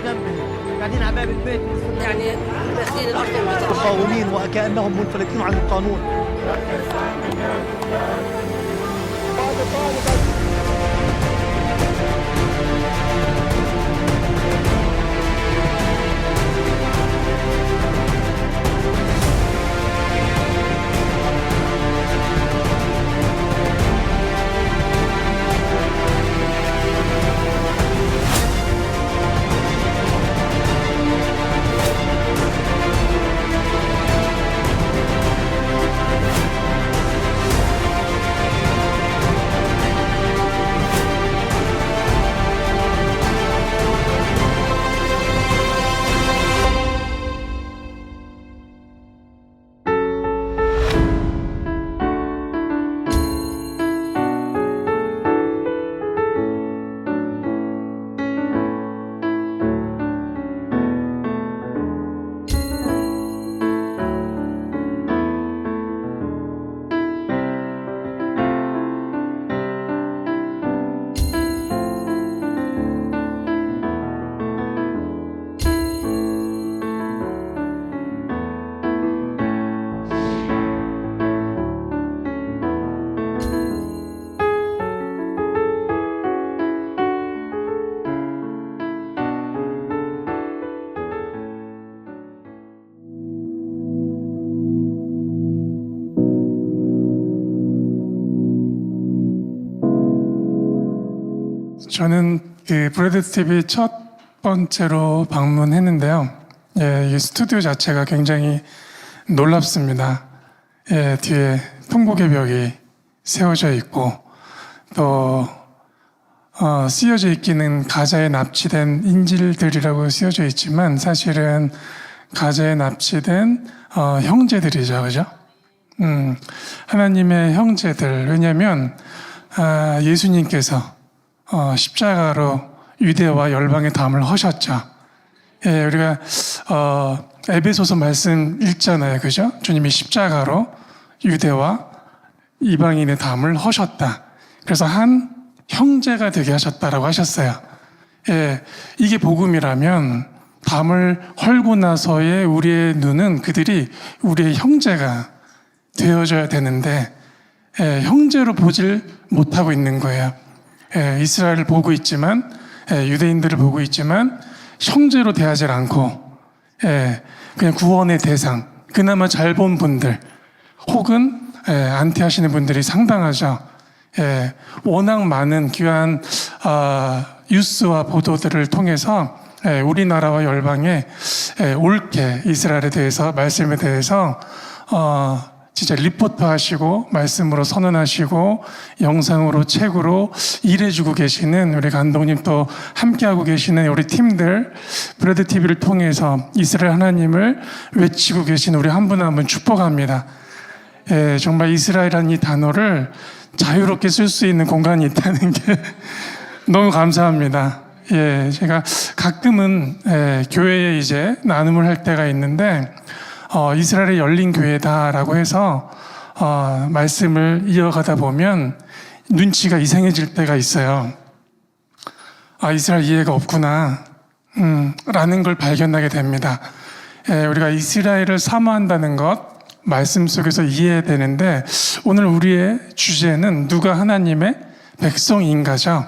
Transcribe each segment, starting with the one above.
جنبي قاعدين على باب البيت يعني داخلين الارض المتر. مقاومين وكأنهم منفلتين عن القانون. 저는 그 브레드 TV 첫 번째로 방문했는데요. 이 스튜디오 자체가 굉장히 놀랍습니다. 뒤에 통곡의 벽이 세워져 있고 또 쓰여져 있기는 가자에 납치된 인질들이라고 쓰여져 있지만 사실은 가자에 납치된 형제들이죠, 그죠? 하나님의 형제들. 왜냐하면 예수님께서 십자가로 유대와 열방의 담을 허셨죠. 우리가 에베소서 말씀 읽잖아요, 그죠? 주님이 십자가로 유대와 이방인의 담을 허셨다. 그래서 한 형제가 되게 하셨다라고 하셨어요. 이게 복음이라면 담을 헐고 나서의 우리의 눈은 그들이 우리의 형제가 되어져야 되는데 형제로 보질 못하고 있는 거예요. 이스라엘을 보고 있지만 유대인들을 보고 있지만 형제로 대하지 않고 그냥 구원의 대상, 그나마 잘 본 분들 혹은 안티하시는 분들이 상당하죠. 워낙 많은 귀한 뉴스와 보도들을 통해서 우리나라와 열방에 옳게 이스라엘에 대해서 말씀에 대해서 진짜 리포트 하시고 말씀으로 선언하시고 영상으로 책으로 일해주고 계시는 우리 감독님 또 함께하고 계시는 우리 팀들 브레드 TV를 통해서 이스라엘 하나님을 외치고 계신 우리 한 분 한 분 축복합니다. 정말 이스라엘이라는 이 단어를 자유롭게 쓸 수 있는 공간이 있다는 게 너무 감사합니다. 제가 가끔은 교회에 이제 나눔을 할 때가 있는데 이스라엘의 열린 교회다라고 해서 말씀을 이어가다 보면 눈치가 이상해질 때가 있어요. 이스라엘 이해가 없구나 라는 걸 발견하게 됩니다. 우리가 이스라엘을 사모한다는 것 말씀 속에서 이해해야 되는데 오늘 우리의 주제는 누가 하나님의 백성인가죠.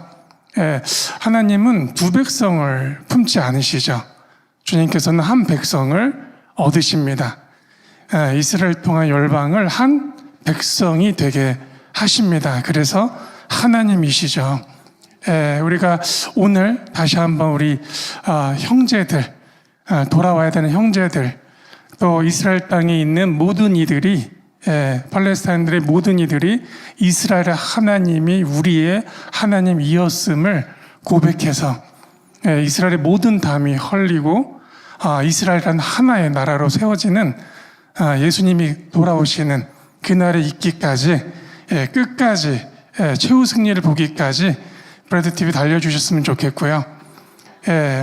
하나님은 두 백성을 품지 않으시죠. 주님께서는 한 백성을 얻으십니다. 이스라엘 통한 열방을 한 백성이 되게 하십니다. 그래서 하나님이시죠. 우리가 오늘 다시 한번 우리 형제들, 돌아와야 되는 형제들, 또 이스라엘 땅에 있는 모든 이들이 팔레스타인들의 모든 이들이 이스라엘의 하나님이 우리의 하나님이었음을 고백해서 이스라엘의 모든 담이 헐리고 이스라엘이라는 하나의 나라로 세워지는 예수님이 돌아오시는 그날에 있기까지 끝까지 최후 승리를 보기까지 브레드 TV 달려주셨으면 좋겠고요.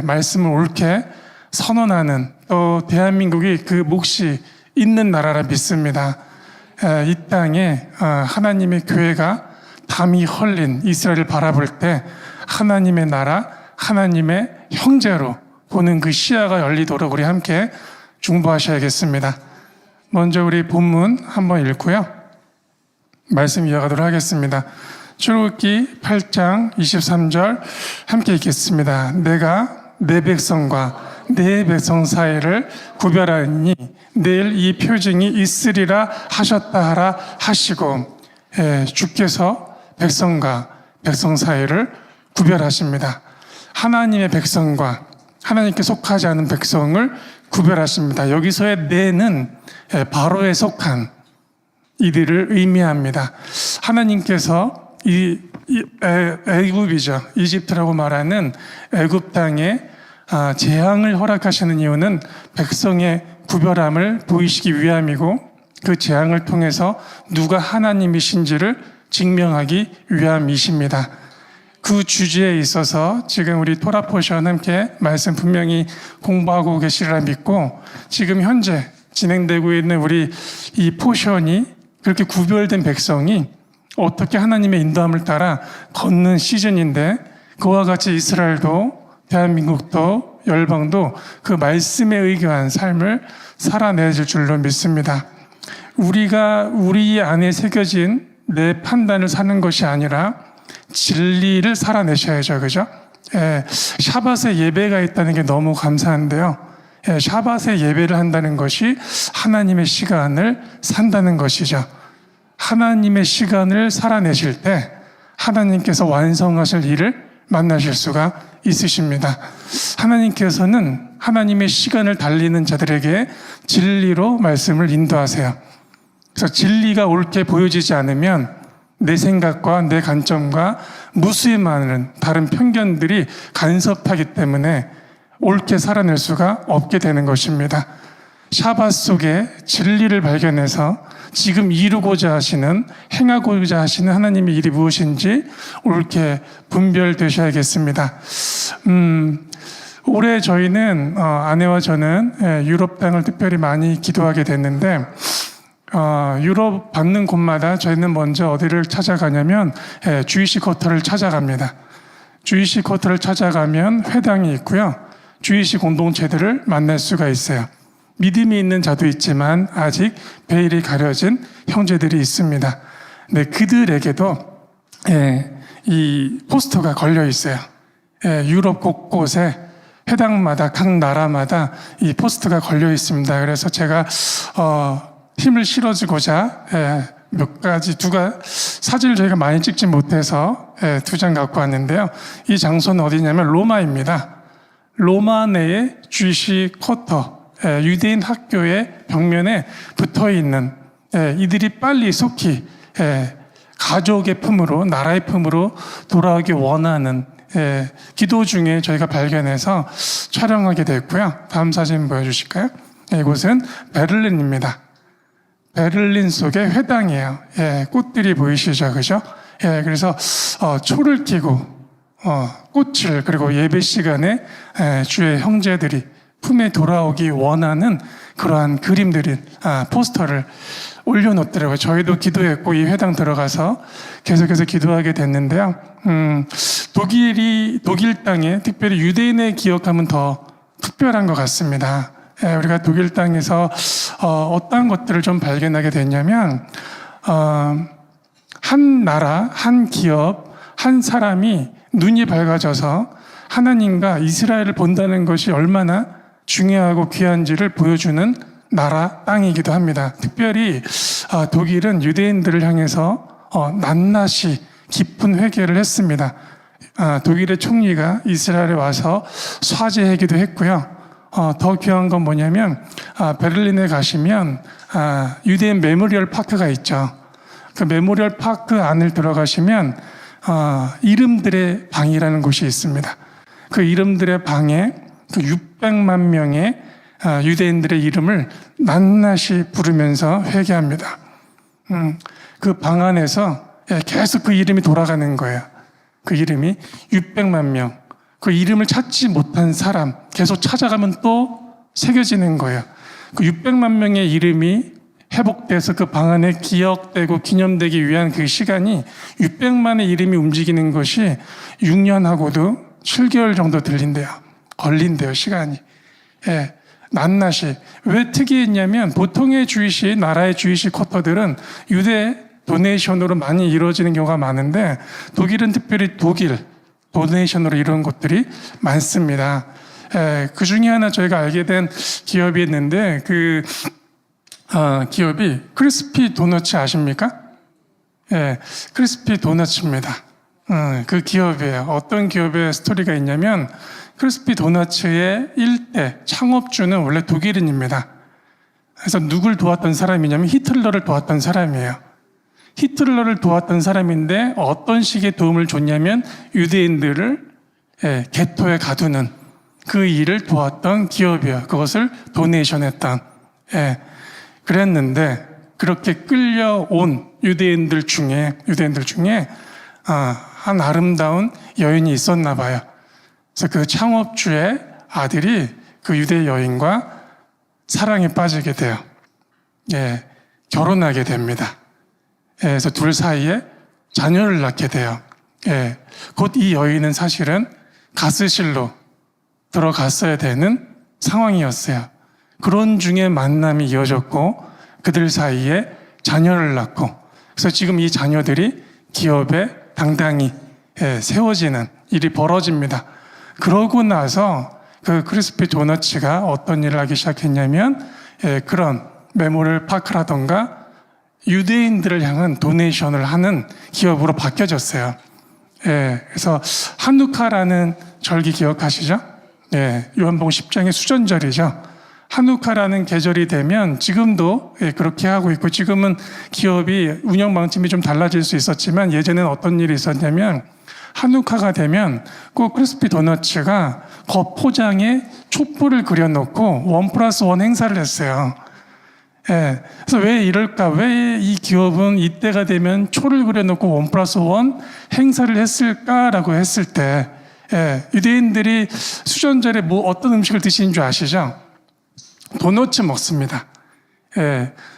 말씀을 옳게 선언하는 또 대한민국이 그 몫이 있는 나라라 믿습니다. 이 땅에 하나님의 교회가 담이 헐린 이스라엘을 바라볼 때 하나님의 나라, 하나님의 형제로 보는 그 시야가 열리도록 우리 함께 중보하셔야겠습니다. 먼저 우리 본문 한번 읽고요. 말씀 이어가도록 하겠습니다. 출애굽기 8장 23절 함께 읽겠습니다. 내가 내 백성과 내 백성 사이를 구별하니 내일 이 표징이 있으리라 하셨다 하라 하시고, 주께서 백성과 백성 사이를 구별하십니다. 하나님의 백성과 하나님께 속하지 않은 백성을 구별하십니다. 여기서의 내는 바로에 속한 이들을 의미합니다. 하나님께서 애굽이죠. 이집트라고 말하는 애굽 땅에 재앙을 허락하시는 이유는 백성의 구별함을 보이시기 위함이고, 그 재앙을 통해서 누가 하나님이신지를 증명하기 위함이십니다. 그 주제에 있어서 지금 우리 토라 포션 함께 말씀 분명히 공부하고 계시리라 믿고, 지금 현재 진행되고 있는 우리 이 포션이 그렇게 구별된 백성이 어떻게 하나님의 인도함을 따라 걷는 시즌인데, 그와 같이 이스라엘도 대한민국도 열방도 그 말씀에 의거한 삶을 살아내줄 줄로 믿습니다. 우리가 우리 안에 새겨진 내 판단을 사는 것이 아니라 진리를 살아내셔야죠. 그죠? 샤밧에 예배가 있다는 게 너무 감사한데요. 샤밧에 예배를 한다는 것이 하나님의 시간을 산다는 것이죠. 하나님의 시간을 살아내실 때 하나님께서 완성하실 일을 만나실 수가 있으십니다. 하나님께서는 하나님의 시간을 달리는 자들에게 진리로 말씀을 인도하세요. 그래서 진리가 옳게 보여지지 않으면 내 생각과 내 관점과 무수히 많은 다른 편견들이 간섭하기 때문에 옳게 살아낼 수가 없게 되는 것입니다. 샤밧 속에 진리를 발견해서 지금 이루고자 하시는, 행하고자 하시는 하나님의 일이 무엇인지 옳게 분별되셔야겠습니다. 올해 저희는 아내와 저는 유럽 땅을 특별히 많이 기도하게 됐는데, 유럽 받는 곳마다 저희는 먼저 어디를 찾아가냐면 주이시 쿼터를 찾아갑니다. 주이시 쿼터를 찾아가면 회당이 있고요. 주이시 공동체들을 만날 수가 있어요. 믿음이 있는 자도 있지만 아직 베일이 가려진 형제들이 있습니다. 네, 그들에게도 이 포스터가 걸려 있어요. 유럽 곳곳에 회당마다 각 나라마다 이 포스터가 걸려 있습니다. 그래서 제가 힘을 실어주고자 몇 가지 사진을 저희가 많이 찍지 못해서 2장 갖고 왔는데요. 이 장소는 어디냐면 로마입니다. 로마 내에 주이시 쿼터, 유대인 학교의 벽면에 붙어 있는, 이들이 빨리 속히 가족의 품으로, 나라의 품으로 돌아오기 원하는 기도 중에 저희가 발견해서 촬영하게 됐고요. 다음 사진 보여주실까요? 이곳은 베를린입니다. 베를린 속의 회당이에요. 꽃들이 보이시죠, 그죠? 그래서 초를 켜고 꽃을, 그리고 예배 시간에 주의 형제들이 품에 돌아오기 원하는 그러한 그림들이, 포스터를 올려놓더라고요. 저희도 기도했고 이 회당 들어가서 계속해서 기도하게 됐는데요. 독일 땅에 특별히 유대인의 기억하면 더 특별한 것 같습니다. 우리가 독일 땅에서 어떤 것들을 좀 발견하게 됐냐면, 한 나라, 한 기업, 한 사람이 눈이 밝아져서 하나님과 이스라엘을 본다는 것이 얼마나 중요하고 귀한지를 보여주는 나라, 땅이기도 합니다. 특별히 독일은 유대인들을 향해서 낱낱이 깊은 회개를 했습니다. 독일의 총리가 이스라엘에 와서 사죄하기도 했고요. 더 귀한 건 뭐냐면 베를린에 가시면 유대인 메모리얼 파크가 있죠. 그 메모리얼 파크 안을 들어가시면 이름들의 방이라는 곳이 있습니다. 그 이름들의 방에 그 600만 명의 유대인들의 이름을 낱낱이 부르면서 회개합니다. 그 방 안에서 계속 그 이름이 돌아가는 거예요. 그 이름이 600만 명. 그 이름을 찾지 못한 사람 계속 찾아가면 또 새겨지는 거예요. 그 600만 명의 이름이 회복돼서 그 방 안에 기억되고 기념되기 위한 그 시간이 600만의 이름이 움직이는 것이 6년하고도 7개월 정도 들린대요. 걸린대요, 시간이. 예, 낱낱이. 왜 특이했냐면 보통의 주이시, 나라의 주이시 쿼터들은 유대 도네이션으로 많이 이루어지는 경우가 많은데 독일은 특별히 독일 도네이션으로 이루어진 곳들이 많습니다. 그 중에 하나 저희가 알게 된 기업이 있는데 그 기업이 크리스피 도너츠 아십니까? 예, 크리스피 도너츠입니다. 그 기업이에요. 어떤 기업의 스토리가 있냐면 크리스피 도너츠의 일대 창업주는 원래 독일인입니다. 그래서 누굴 도왔던 사람이냐면 히틀러를 도왔던 사람이에요. 히틀러를 도왔던 사람인데 어떤 식의 도움을 줬냐면 유대인들을 게토에 가두는 그 일을 도왔던 기업이에요. 그것을 도네이션했던. 그랬는데 그렇게 끌려온 유대인들 중에 한 아름다운 여인이 있었나 봐요. 그래서 그 창업주의 아들이 그 유대 여인과 사랑에 빠지게 돼요. 결혼하게 됩니다. 그래서 둘 사이에 자녀를 낳게 돼요. 곧 이 여인은 사실은 가스실로 들어갔어야 되는 상황이었어요. 그런 중에 만남이 이어졌고 그들 사이에 자녀를 낳고 그래서 지금 이 자녀들이 기업에 당당히 세워지는 일이 벌어집니다. 그러고 나서 그 크리스피 도너츠가 어떤 일을 하기 시작했냐면 그런 메모를 파크라던가 유대인들을 향한 도네이션을 하는 기업으로 바뀌어졌어요. 그래서 한누카라는 절기 기억하시죠? 요한복음 10장의 수전절이죠. 한누카라는 계절이 되면 지금도 그렇게 하고 있고 지금은 기업이 운영 방침이 좀 달라질 수 있었지만 예전에는 어떤 일이 있었냐면 한누카가 되면 꼭 크리스피 도너츠가 겉포장에 촛불을 그려놓고 1+1 행사를 했어요. 그래서 왜 이럴까? 왜 이 기업은 이때가 되면 초를 그려놓고 1+1 행사를 했을까라고 했을 때 유대인들이 수전절에 어떤 음식을 드시는 줄 아시죠? 도너츠 먹습니다.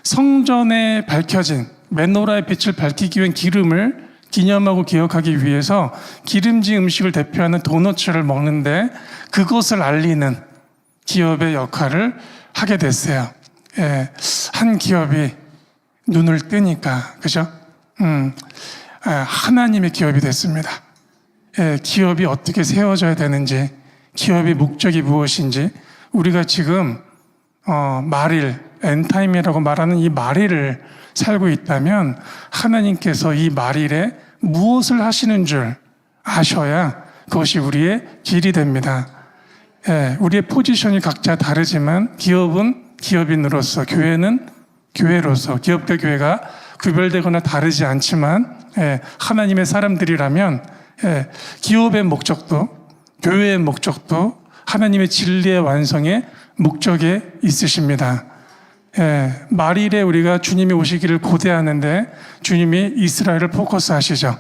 성전에 밝혀진 메노라의 빛을 밝히기 위한 기름을 기념하고 기억하기 위해서 기름진 음식을 대표하는 도너츠를 먹는데 그것을 알리는 기업의 역할을 하게 됐어요. 한 기업이 눈을 뜨니까, 그죠? 하나님의 기업이 됐습니다. 기업이 어떻게 세워져야 되는지, 기업의 목적이 무엇인지, 우리가 지금 말일, 엔타임이라고 말하는 이 말일을 살고 있다면 하나님께서 이 말일에 무엇을 하시는 줄 아셔야 그것이 우리의 길이 됩니다. 우리의 포지션이 각자 다르지만 기업은 기업인으로서, 교회는 교회로서, 기업과 교회가 구별되거나 다르지 않지만 하나님의 사람들이라면 기업의 목적도 교회의 목적도 하나님의 진리의 완성에 목적에 있으십니다. 말일에 우리가 주님이 오시기를 고대하는데 주님이 이스라엘을 포커스 하시죠.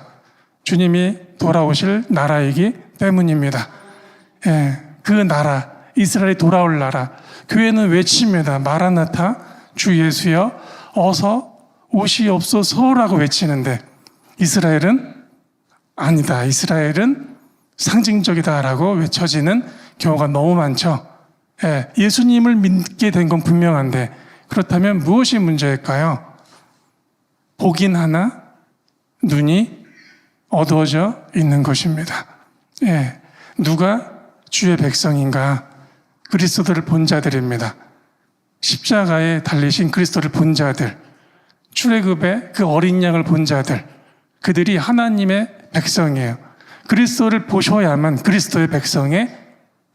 주님이 돌아오실 나라이기 때문입니다. 그 나라, 이스라엘이 돌아올 나라, 교회는 외칩니다. 마라나타, 주 예수여 어서 오시옵소서라고 외치는데 이스라엘은 아니다. 이스라엘은 상징적이다라고 외쳐지는 경우가 너무 많죠. 예수님을 믿게 된 건 분명한데 그렇다면 무엇이 문제일까요? 보긴 하나 눈이 어두워져 있는 것입니다. 누가 주의 백성인가? 그리스도를 본 자들입니다. 십자가에 달리신 그리스도를 본 자들, 출애굽의 그 어린 양을 본 자들, 그들이 하나님의 백성이에요. 그리스도를 보셔야만 그리스도의 백성의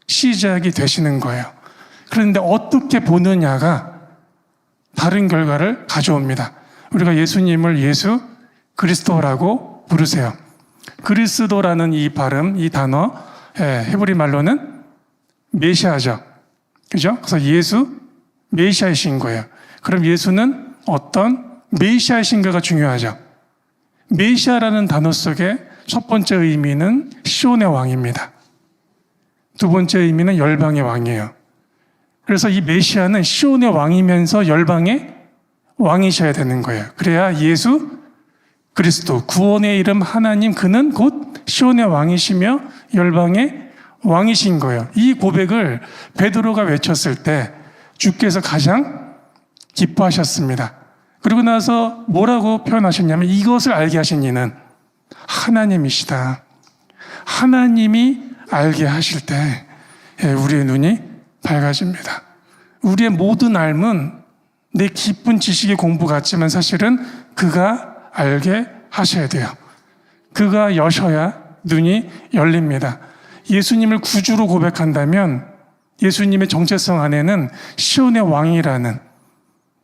시작이 되시는 거예요. 그런데 어떻게 보느냐가 다른 결과를 가져옵니다. 우리가 예수님을 예수 그리스도라고 부르세요. 그리스도라는 이 발음, 이 단어, 헤브리 말로는 메시아죠. 그죠? 그래서 예수, 메시아이신 거예요. 그럼 예수는 어떤 메시아이신가가 중요하죠. 메시아라는 단어 속에 첫 번째 의미는 시온의 왕입니다. 두 번째 의미는 열방의 왕이에요. 그래서 이 메시아는 시온의 왕이면서 열방의 왕이셔야 되는 거예요. 그래야 예수 그리스도, 구원의 이름 하나님, 그는 곧 시온의 왕이시며 열방의 왕이신 거예요. 이 고백을 베드로가 외쳤을 때 주께서 가장 기뻐하셨습니다. 그리고 나서 뭐라고 표현하셨냐면 이것을 알게 하신 이는 하나님이시다. 하나님이 알게 하실 때 우리의 눈이 밝아집니다. 우리의 모든 삶은 내 깊은 지식의 공부 같지만 사실은 그가 알게 하셔야 돼요. 그가 여셔야 눈이 열립니다. 예수님을 구주로 고백한다면 예수님의 정체성 안에는 시온의 왕이라는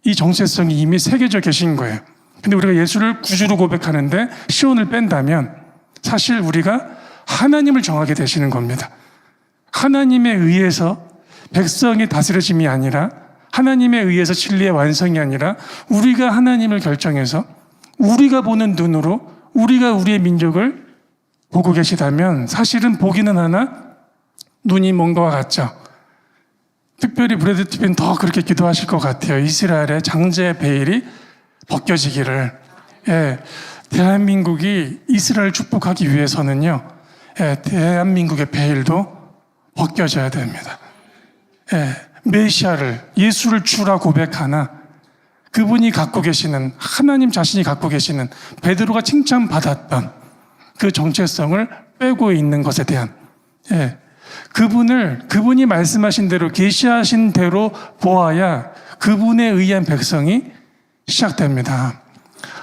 이 정체성이 이미 새겨져 계신 거예요. 근데 우리가 예수를 구주로 고백하는데 시온을 뺀다면 사실 우리가 하나님을 정하게 되시는 겁니다. 하나님에 의해서 백성의 다스려짐이 아니라 하나님에 의해서 진리의 완성이 아니라 우리가 하나님을 결정해서 우리가 보는 눈으로 우리가 우리의 민족을 보고 계시다면 사실은 보기는 하나 눈이 먼 것과 같죠. 특별히 브래드 TV는 더 그렇게 기도하실 것 같아요. 이스라엘의 장제의 베일이 벗겨지기를. 대한민국이 이스라엘 축복하기 위해서는요, 대한민국의 베일도 벗겨져야 됩니다. 메시아를, 예수를 주라 고백하나 그분이 갖고 계시는, 하나님 자신이 갖고 계시는 베드로가 칭찬받았던 그 정체성을 빼고 있는 것에 대한 그분이 말씀하신 대로 계시하신 대로 보아야 그분에 의한 백성이 시작됩니다.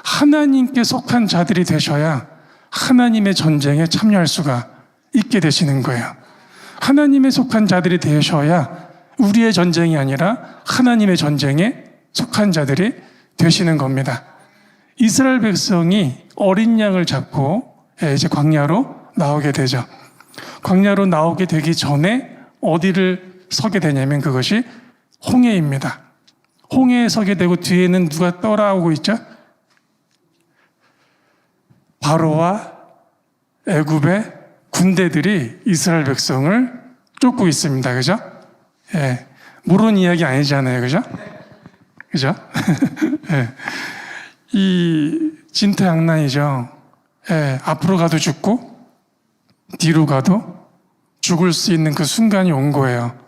하나님께 속한 자들이 되셔야 하나님의 전쟁에 참여할 수가 있게 되시는 거예요. 하나님에 속한 자들이 되셔야 우리의 전쟁이 아니라 하나님의 전쟁에 속한 자들이 되시는 겁니다. 이스라엘 백성이 어린 양을 잡고 이제 광야로 나오게 되죠. 광야로 나오게 되기 전에 어디를 서게 되냐면 그것이 홍해입니다. 홍해에 서게 되고 뒤에는 누가 따라오고 있죠? 바로와 애굽의 군대들이 이스라엘 백성을 쫓고 있습니다. 그죠? 모르는 이야기 아니잖아요. 그죠? 그죠? 이 진퇴양난이죠. 앞으로 가도 죽고 뒤로 가도 죽을 수 있는 그 순간이 온 거예요.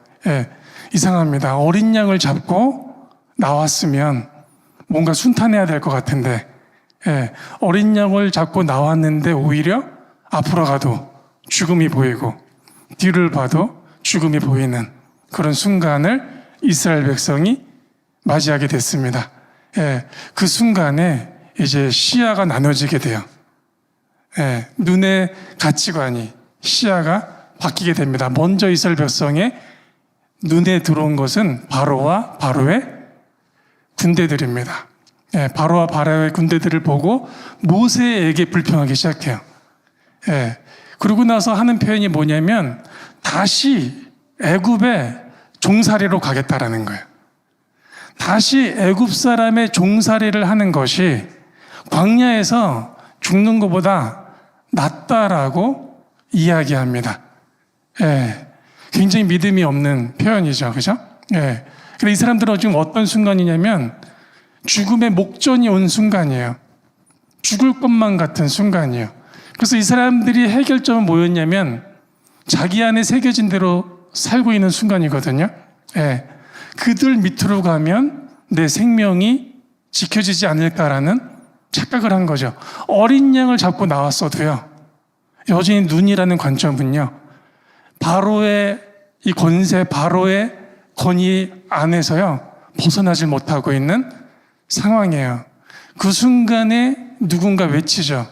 이상합니다. 어린 양을 잡고 나왔으면 뭔가 순탄해야 될 것 같은데 어린 양을 잡고 나왔는데 오히려 앞으로 가도 죽음이 보이고 뒤를 봐도 죽음이 보이는 그런 순간을 이스라엘 백성이 맞이하게 됐습니다. 그 순간에 이제 시야가 나눠지게 돼요. 눈의 가치관이, 시야가 바뀌게 됩니다. 먼저 이스라엘 백성의 눈에 들어온 것은 바로와 바로의 군대들입니다. 바로와 바로의 군대들을 보고 모세에게 불평하기 시작해요. 그러고 나서 하는 표현이 뭐냐면 다시 애굽의 종살이로 가겠다라는 거예요. 다시 애굽 사람의 종살이를 하는 것이 광야에서 죽는 것보다 낫다라고 이야기합니다. 굉장히 믿음이 없는 표현이죠. 그죠? 그래서 이 사람들은 지금 어떤 순간이냐면 죽음의 목전이 온 순간이에요. 죽을 것만 같은 순간이에요. 그래서 이 사람들이 해결점은 뭐였냐면 자기 안에 새겨진 대로 살고 있는 순간이거든요. 그들 밑으로 가면 내 생명이 지켜지지 않을까라는 착각을 한 거죠. 어린 양을 잡고 나왔어도요, 여전히 눈이라는 관점은요, 바로의 이 권세, 바로의 권위 안에서요, 벗어나질 못하고 있는 상황이에요. 그 순간에 누군가 외치죠.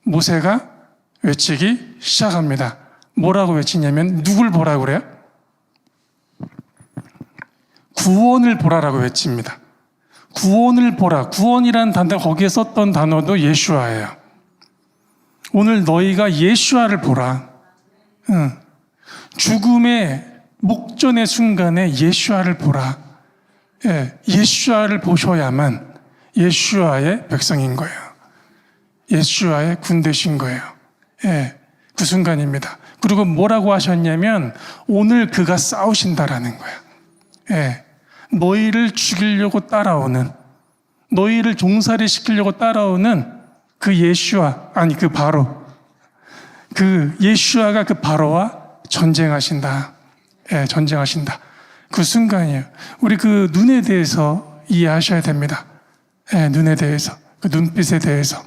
모세가 외치기 시작합니다. 뭐라고 외치냐면 누굴 보라고 그래요? 구원을 보라라고 외칩니다. 구원을 보라. 구원이라는 단어, 거기에 썼던 단어도 예슈아예요. 오늘 너희가 예슈아를 보라. 죽음의 목전의 순간에 예슈아를 보라. 예슈아를 보셔야만 예슈아의 백성인 거예요. 예슈아의 군대신 거예요. 그 순간입니다. 그리고 뭐라고 하셨냐면 오늘 그가 싸우신다라는 거예요. 너희를 죽이려고 따라오는, 너희를 종살이 시키려고 따라오는 그 예슈아, 아니 그 바로, 그 예슈아가 그 바로와 전쟁하신다. 예, 전쟁하신다. 그 순간이에요. 우리 그 눈에 대해서 이해하셔야 됩니다. 예, 눈에 대해서, 그 눈빛에 대해서.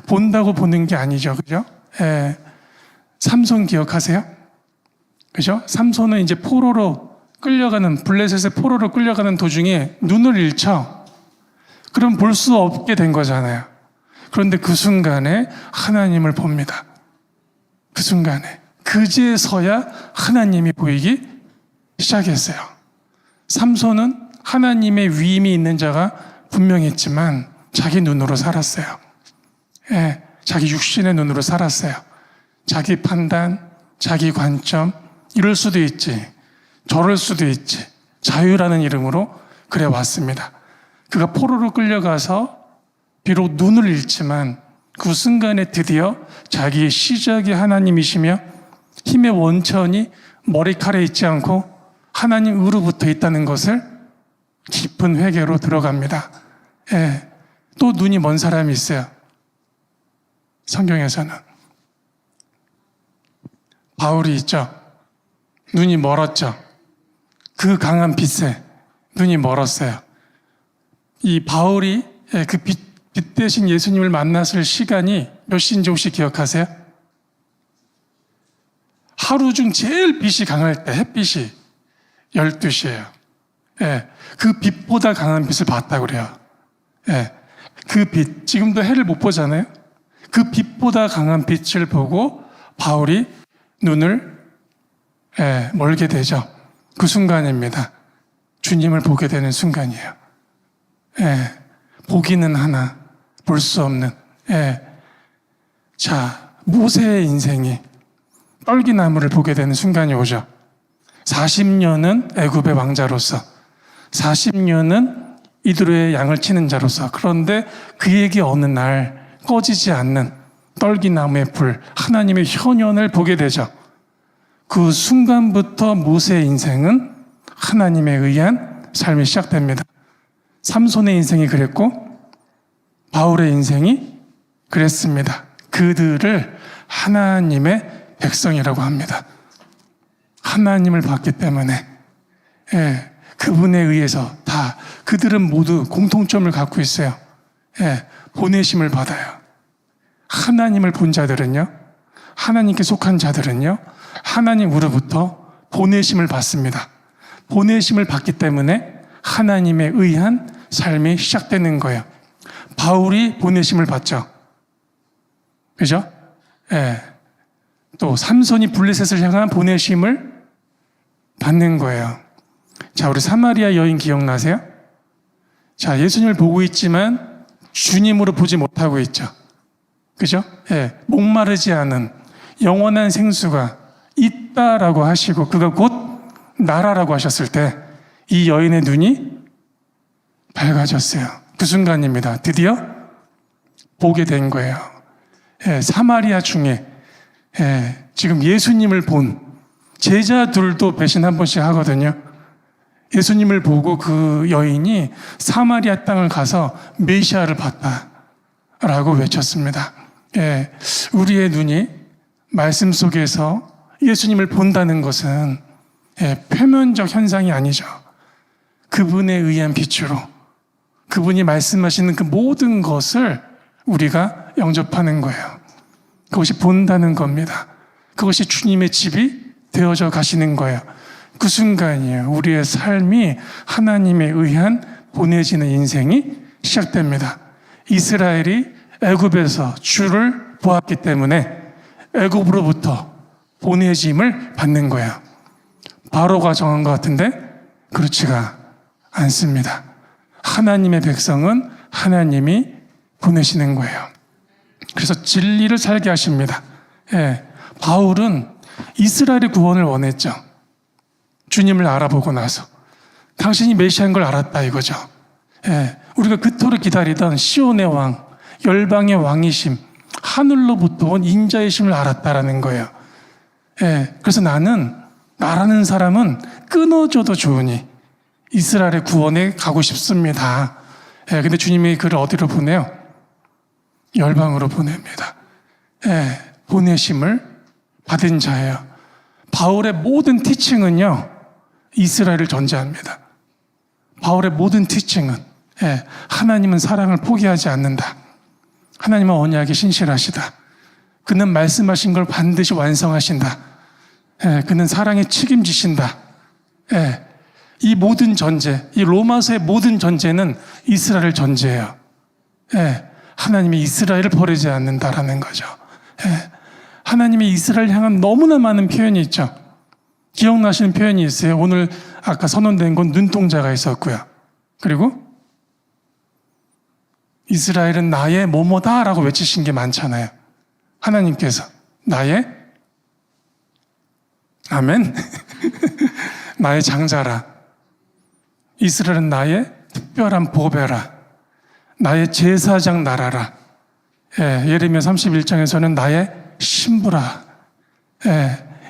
본다고 보는 게 아니죠. 그죠? 예, 삼손 기억하세요? 그죠? 삼손은 이제 포로로 끌려가는, 블레셋의 포로로 끌려가는 도중에 눈을 잃죠? 그럼 볼 수 없게 된 거잖아요. 그런데 그 순간에 하나님을 봅니다. 그 순간에. 그제서야 하나님이 보이기 시작했어요. 삼손은 하나님의 위임이 있는 자가 분명했지만 자기 눈으로 살았어요. 예, 자기 육신의 눈으로 살았어요. 자기 판단, 자기 관점, 이럴 수도 있지, 저럴 수도 있지, 자유라는 이름으로 그래 왔습니다. 그가 포로로 끌려가서 비록 눈을 잃지만 그 순간에 드디어 자기의 시작이 하나님이시며 힘의 원천이 머리칼에 있지 않고 하나님으로부터 있다는 것을 깊은 회개로 들어갑니다. 예, 또 눈이 먼 사람이 있어요. 성경에서는 바울이 있죠. 눈이 멀었죠. 그 강한 빛에 눈이 멀었어요. 이 바울이 그 빛 대신 예수님을 만났을 시간이 몇 시인지 혹시 기억하세요? 하루 중 제일 빛이 강할 때 햇빛이 12시예요. 예, 그 빛보다 강한 빛을 봤다고 그래요. 예, 그 빛, 지금도 해를 못 보잖아요. 그 빛보다 강한 빛을 보고 바울이 눈을 멀게 되죠. 그 순간입니다. 주님을 보게 되는 순간이에요. 예, 보기는 하나 볼 수 없는. 예. 자, 모세의 인생이 떨기나무를 보게 되는 순간이 오죠. 40년은 애굽의 왕자로서, 40년은 이드로의 양을 치는 자로서. 그런데 그에게 어느 날 꺼지지 않는 떨기나무의 불, 하나님의 현현을 보게 되죠. 그 순간부터 모세의 인생은 하나님에 의한 삶이 시작됩니다. 삼손의 인생이 그랬고 바울의 인생이 그랬습니다. 그들을 하나님의 백성이라고 합니다. 하나님을 봤기 때문에, 예, 그분에 의해서 다 그들은 모두 공통점을 갖고 있어요. 예, 보내심을 받아요. 하나님을 본 자들은요, 하나님께 속한 자들은요, 하나님으로부터 보내심을 받습니다. 보내심을 받기 때문에 하나님에 의한 삶이 시작되는 거예요. 바울이 보내심을 받죠. 그죠? 예. 또 삼손이 블레셋을 향한 보내심을 받는 거예요. 자, 우리 사마리아 여인 기억나세요? 자, 예수님을 보고 있지만 주님으로 보지 못하고 있죠. 그죠? 예. 목마르지 않은 영원한 생수가 있다라고 하시고 그가 곧 나라라고 하셨을 때 이 여인의 눈이 밝아졌어요. 그 순간입니다. 드디어 보게 된 거예요. 예, 사마리아 중에 지금 예수님을 본 제자들도 배신 한 번씩 하거든요. 예수님을 보고 그 여인이 사마리아 땅을 가서 메시아를 봤다라고 외쳤습니다. 예, 우리의 눈이 말씀 속에서 예수님을 본다는 것은 표면적 현상이 아니죠. 그분에 의한 빛으로 그분이 말씀하시는 그 모든 것을 우리가 영접하는 거예요. 그것이 본다는 겁니다. 그것이 주님의 집이 되어져 가시는 거예요. 그 순간이에요. 우리의 삶이 하나님에 의한 보내지는 인생이 시작됩니다. 이스라엘이 애굽에서 주를 보았기 때문에 애굽으로부터 보내짐을 받는 거예요. 바로가 정한 것 같은데 그렇지가 않습니다. 하나님의 백성은 하나님이 보내시는 거예요. 그래서 진리를 살게 하십니다. 예, 바울은 이스라엘의 구원을 원했죠. 주님을 알아보고 나서 당신이 메시아인 걸 알았다 이거죠. 예, 우리가 그토록 기다리던 시온의 왕, 열방의 왕이심, 하늘로부터 온 인자이심을 알았다라는 거예요. 예, 그래서 나라는 사람은 끊어져도 좋으니 이스라엘의 구원에 가고 싶습니다. 예, 근데 주님이 그를 어디로 보내요? 열방으로 보냅니다. 예, 보내심을 받은 자예요. 바울의 모든 티칭은요, 이스라엘을 전제합니다. 바울의 모든 티칭은, 하나님은 사랑을 포기하지 않는다. 하나님은 언약에 신실하시다. 그는 말씀하신 걸 반드시 완성하신다. 그는 사랑에 책임지신다. 이 모든 전제, 이 로마서의 모든 전제는 이스라엘을 전제해요. 하나님이 이스라엘을 버리지 않는다라는 거죠. 하나님이 이스라엘 향한 너무나 많은 표현이 있죠. 기억나시는 표현이 있어요. 오늘 아까 선언된 건 눈동자가 있었고요. 그리고 이스라엘은 나의 뭐뭐다라고 외치신 게 많잖아요. 하나님께서 나의 아멘 나의 장자라. 이스라엘은 나의 특별한 보배라. 나의 제사장 나라라. 예레미야 31장에서는 나의 신부라.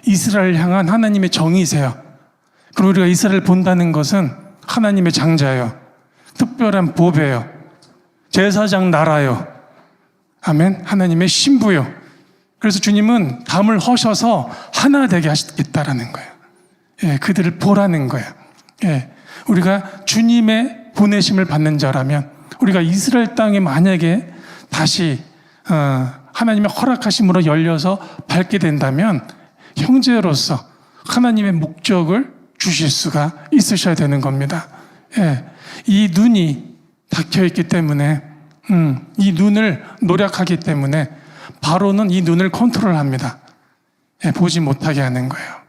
이스라엘 향한 하나님의 정의세요. 그리고 우리가 이스라엘을 본다는 것은 하나님의 장자예요. 특별한 보배예요. 제사장 나라요. 아멘. 하나님의 신부요. 그래서 주님은 담을 허셔서 하나 되게 하시겠다라는 거예요. 그들을 보라는 거예요. 우리가 주님의 보내심을 받는 자라면, 우리가 이스라엘 땅에 만약에 다시 하나님의 허락하심으로 열려서 밟게 된다면 형제로서 하나님의 목적을 주실 수가 있으셔야 되는 겁니다. 이 눈이 닫혀있기 때문에, 이 눈을 노력하기 때문에 바로는 이 눈을 컨트롤합니다. 보지 못하게 하는 거예요.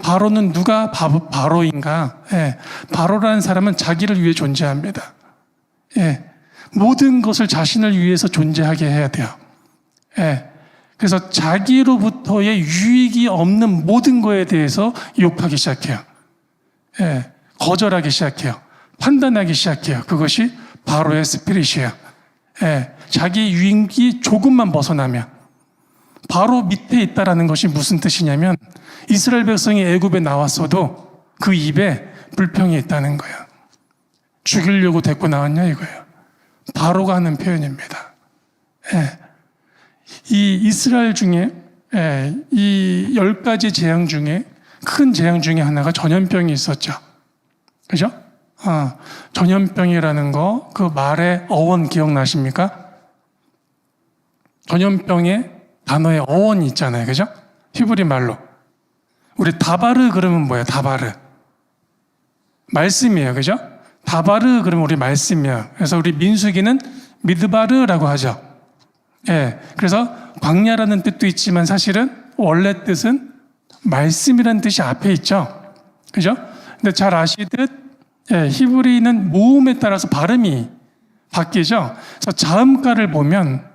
바로는 누가 바로인가? 바로라는 사람은 자기를 위해 존재합니다. 모든 것을 자신을 위해서 존재하게 해야 돼요. 그래서 자기로부터의 유익이 없는 모든 거에 대해서 욕하기 시작해요. 거절하기 시작해요. 판단하기 시작해요. 그것이 바로의 스피릿이에요. 자기 유익이 조금만 벗어나면, 바로 밑에 있다라는 것이 무슨 뜻이냐면, 이스라엘 백성이 애굽에 나왔어도 그 입에 불평이 있다는 거예요. 죽이려고 데리고 나왔냐 이거예요. 바로가 하는 표현입니다. 이 이스라엘 중에 이 10가지 재앙 중에 큰 재앙 중에 하나가 전염병이 있었죠. 그죠? 전염병이라는 거, 그 말의 어원 기억나십니까? 전염병의 단어의 어원이 있잖아요. 그죠? 히브리 말로. 우리 다바르 그러면 뭐예요? 다바르. 말씀이에요. 그죠? 다바르 그러면 우리 말씀이에요. 그래서 우리 민수기는 미드바르라고 하죠. 그래서 광야라는 뜻도 있지만 사실은 원래 뜻은 말씀이라는 뜻이 앞에 있죠. 그죠? 근데 잘 아시듯 히브리는 모음에 따라서 발음이 바뀌죠. 그래서 자음가를 보면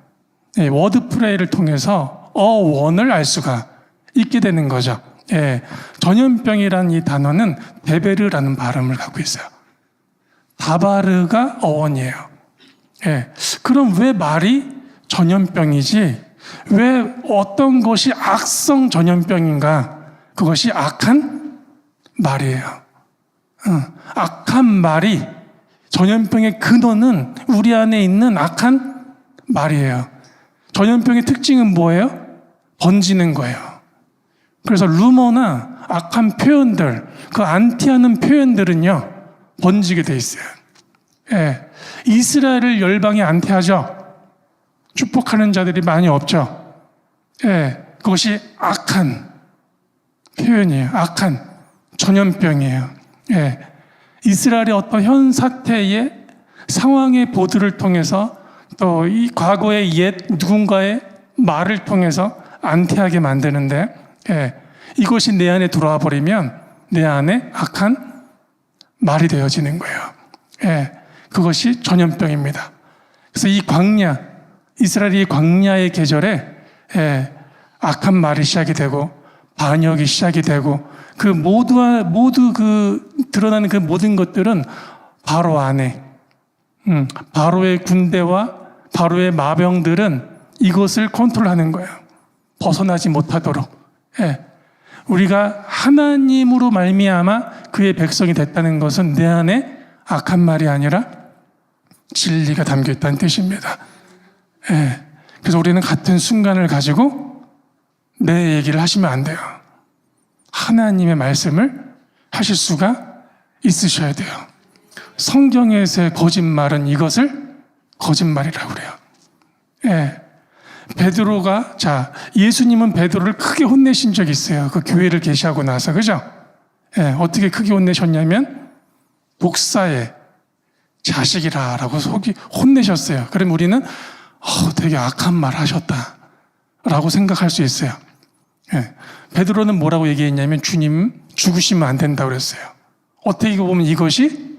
워드 플레이를 통해서 어원을 알 수가 있게 되는 거죠. 전염병이라는 이 단어는 데베르라는 발음을 갖고 있어요. 다바르가 어원이에요. 그럼 왜 말이 전염병이지? 왜 어떤 것이 악성 전염병인가? 그것이 악한 말이에요. 악한 말이, 전염병의 근원은 우리 안에 있는 악한 말이에요. 전염병의 특징은 뭐예요? 번지는 거예요. 그래서 루머나 악한 표현들, 그 안티하는 표현들은요, 번지게 돼 있어요. 이스라엘을 열방이 안티하죠. 축복하는 자들이 많이 없죠. 그것이 악한 표현이에요. 악한 전염병이에요. 이스라엘의 어떤 현 사태의 상황의 보도를 통해서, 또 이 과거의 옛 누군가의 말을 통해서 안티하게 만드는데, 이것이 내 안에 들어와 버리면 내 안에 악한 말이 되어지는 거예요. 그것이 전염병입니다. 그래서 이 광야, 이스라엘이 광야의 계절에 악한 말이 시작이 되고 반역이 시작이 되고, 그 모두 그 드러나는 그 모든 것들은 바로 안에, 바로의 군대와 바로의 마병들은 이것을 컨트롤하는 거예요. 벗어나지 못하도록. 우리가 하나님으로 말미암아 그의 백성이 됐다는 것은 내 안에 악한 말이 아니라 진리가 담겨 있다는 뜻입니다. 그래서 우리는 같은 순간을 가지고 내 얘기를 하시면 안 돼요. 하나님의 말씀을 하실 수가 있으셔야 돼요. 성경에서의 거짓말은 이것을 거짓말이라고 그래요. 예. 베드로가, 예수님은 베드로를 크게 혼내신 적이 있어요. 그 교회를 계시하고 나서, 그죠? 예, 어떻게 크게 혼내셨냐면, 목사의 자식이라고 혼내셨어요. 그럼 우리는, 되게 악한 말 하셨다. 라고 생각할 수 있어요. 예, 베드로는 뭐라고 얘기했냐면, 주님 죽으시면 안 된다고 그랬어요. 어떻게 보면 이것이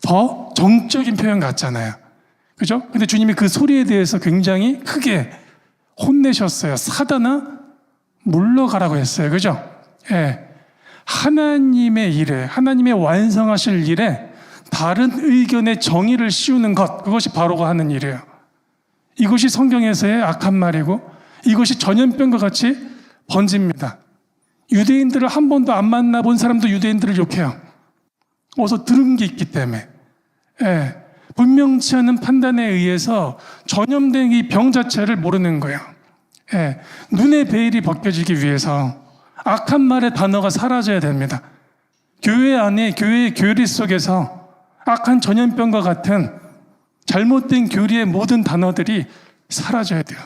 더 정적인 표현 같잖아요. 그죠? 근데 주님이 그 소리에 대해서 굉장히 크게 혼내셨어요. 사단아, 물러가라고 했어요. 그죠? 예. 하나님의 일에, 하나님의 완성하실 일에 다른 의견의 정의를 씌우는 것, 그것이 바로가 하는 일이에요. 이것이 성경에서의 악한 말이고, 이것이 전염병과 같이 번집니다. 유대인들을 한 번도 안 만나본 사람도 유대인들을 욕해요. 어디서 들은 게 있기 때문에. 예. 분명치 않은 판단에 의해서 전염된 이 병 자체를 모르는 거예요. 예, 눈의 베일이 벗겨지기 위해서 악한 말의 단어가 사라져야 됩니다. 교회 안에, 교회의 교리 속에서 악한 전염병과 같은 잘못된 교리의 모든 단어들이 사라져야 돼요.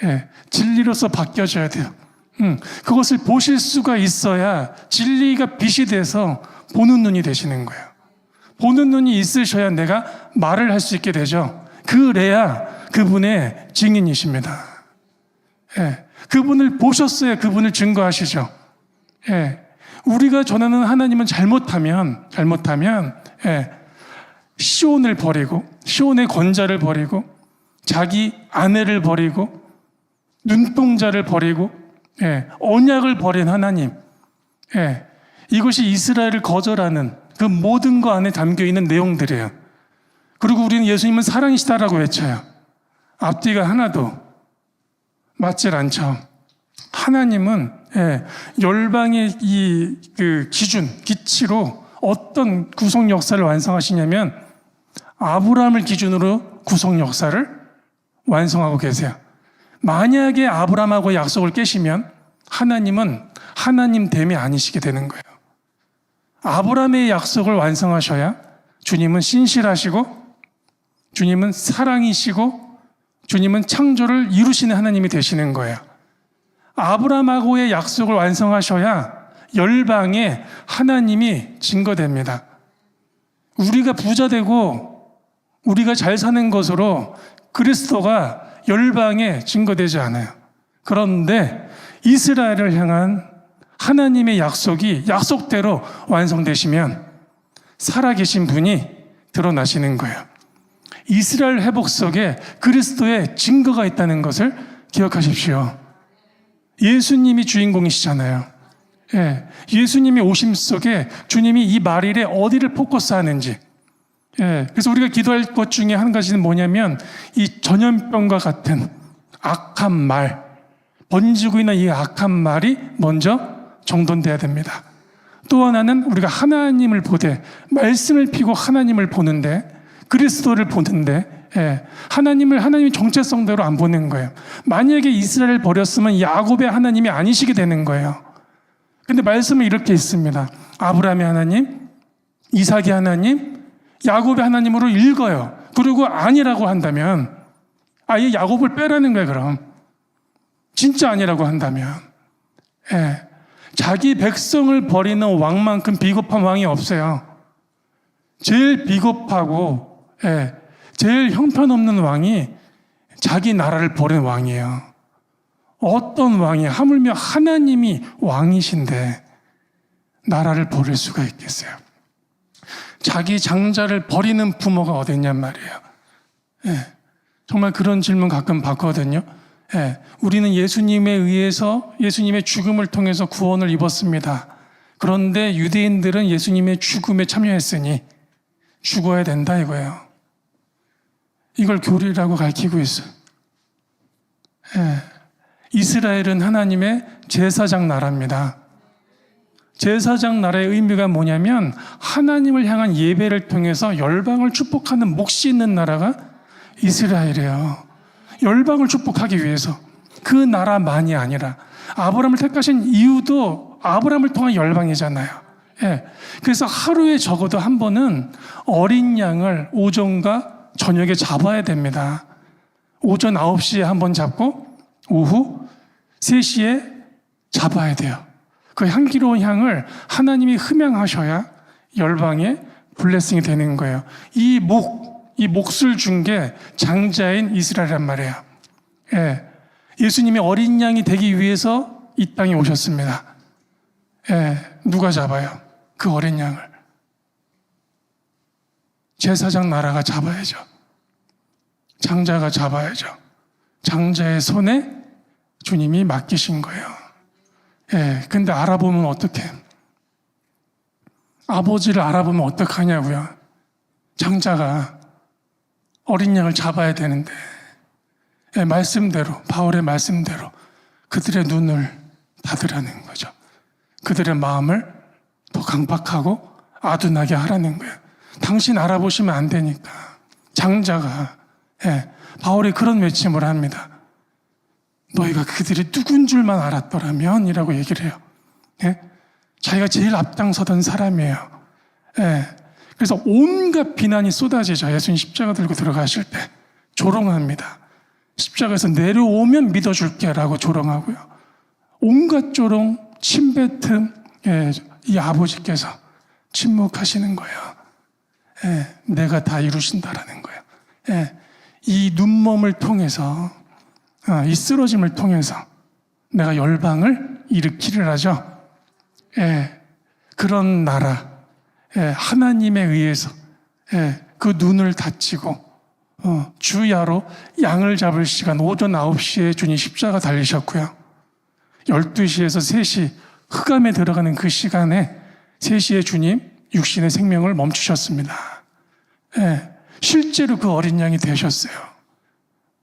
예, 진리로서 바뀌어져야 돼요. 그것을 보실 수가 있어야 진리가 빛이 돼서 보는 눈이 되시는 거예요. 보는 눈이 있으셔야 내가 말을 할 수 있게 되죠. 그래야 그분의 증인이십니다. 예, 그분을 보셨어야 그분을 증거하시죠. 예, 우리가 전하는 하나님은 잘못하면 예, 시온을 버리고, 시온의 권자를 버리고, 자기 아내를 버리고, 눈동자를 버리고, 예, 언약을 버린 하나님, 예, 이것이 이스라엘을 거절하는 그 모든 거 안에 담겨있는 내용들이에요. 그리고 우리는 예수님은 사랑이시다라고 외쳐요. 앞뒤가 하나도 맞질 않죠. 하나님은, 예, 열방의 그 기치로 어떤 구속 역사를 완성하시냐면 아브라함을 기준으로 구속 역사를 완성하고 계세요. 만약에 아브라함하고 약속을 깨시면 하나님은 하나님됨이 아니시게 되는 거예요. 아브라함의 약속을 완성하셔야 주님은 신실하시고, 주님은 사랑이시고, 주님은 창조를 이루시는 하나님이 되시는 거예요. 아브라함하고의 약속을 완성하셔야 열방에 하나님이 증거됩니다. 우리가 부자 되고 우리가 잘 사는 것으로 그리스도가 열방에 증거되지 않아요. 그런데 이스라엘을 향한 하나님의 약속이 약속대로 완성되시면 살아계신 분이 드러나시는 거예요. 이스라엘 회복 속에 그리스도의 증거가 있다는 것을 기억하십시오. 예수님이 주인공이시잖아요. 예, 예수님이 오심 속에 주님이 이 말일에 어디를 포커스하는지, 예, 그래서 우리가 기도할 것 중에 한 가지는 뭐냐면 이 전염병과 같은 악한 말, 번지고 있는 이 악한 말이 먼저 정돈돼야 됩니다. 또 하나는 우리가 하나님을 보되, 말씀을 피고 하나님을 보는데, 그리스도를 보는데, 예, 하나님의 정체성대로 안 보는 거예요. 만약에 이스라엘을 버렸으면 야곱의 하나님이 아니시게 되는 거예요. 근데 말씀은 이렇게 있습니다. 아브라함의 하나님, 이삭의 하나님, 야곱의 하나님으로 읽어요. 그리고 아니라고 한다면 아예 야곱을 빼라는 거예요. 그럼 진짜 아니라고 한다면, 예, 자기 백성을 버리는 왕만큼 비겁한 왕이 없어요. 제일 비겁하고, 예, 제일 형편없는 왕이 자기 나라를 버리는 왕이에요. 어떤 왕이, 하물며 하나님이 왕이신데 나라를 버릴 수가 있겠어요? 자기 장자를 버리는 부모가 어디 있냔 말이에요. 예, 정말 그런 질문 가끔 받거든요. 예, 우리는 예수님에 의해서, 예수님의 죽음을 통해서 구원을 입었습니다. 그런데 유대인들은 예수님의 죽음에 참여했으니 죽어야 된다 이거예요. 이걸 교리라고 가르치고 있어요. 예, 이스라엘은 하나님의 제사장 나라입니다. 제사장 나라의 의미가 뭐냐면 하나님을 향한 예배를 통해서 열방을 축복하는 몫이 있는 나라가 이스라엘이에요. 열방을 축복하기 위해서. 그 나라만이 아니라 아브라함을 택하신 이유도 아브라함을 통한 열방이잖아요. 예. 그래서 하루에 적어도 한 번은 어린 양을 오전과 저녁에 잡아야 됩니다. 오전 9시에 한 번 잡고 오후 3시에 잡아야 돼요. 그 향기로운 향을 하나님이 흠양하셔야 열방의 블레싱이 되는 거예요. 이 몫을 준 게 장자인 이스라엘이란 말이에요. 예. 예수님이 어린 양이 되기 위해서 이 땅에 오셨습니다. 예. 누가 잡아요? 그 어린 양을. 제사장 나라가 잡아야죠. 장자가 잡아야죠. 장자의 손에 주님이 맡기신 거예요. 예. 근데 알아보면 어떡해? 아버지를 알아보면 어떡하냐고요? 장자가 어린 양을 잡아야 되는데, 예, 말씀대로, 바울의 말씀대로 그들의 눈을 닫으라는 거죠. 그들의 마음을 더 강박하고 아둔하게 하라는 거예요. 당신 알아보시면 안 되니까. 장자가, 예, 바울이 그런 외침을 합니다. 너희가 그들이 누군 줄만 알았더라면 이라고 얘기를 해요. 예? 자기가 제일 앞장서던 사람이에요. 예. 그래서 온갖 비난이 쏟아지죠. 예수님 십자가 들고 들어가실 때 조롱합니다. 십자가에서 내려오면 믿어줄게 라고 조롱하고요. 온갖 조롱, 침뱉음, 예, 이 아버지께서 침묵하시는 거예요. 예, 내가 다 이루신다라는 거예요. 예, 이 눈멈을 통해서, 이 쓰러짐을 통해서 내가 열방을 일으키려 하죠. 예, 그런 나라, 예, 하나님에 의해서, 예, 그 눈을 닫히고 주야로 양을 잡을 시간 오전 9시에 주님 십자가 달리셨고요. 12시에서 3시 흑암에 들어가는 그 시간에 3시에 주님 육신의 생명을 멈추셨습니다. 예, 실제로 그 어린 양이 되셨어요.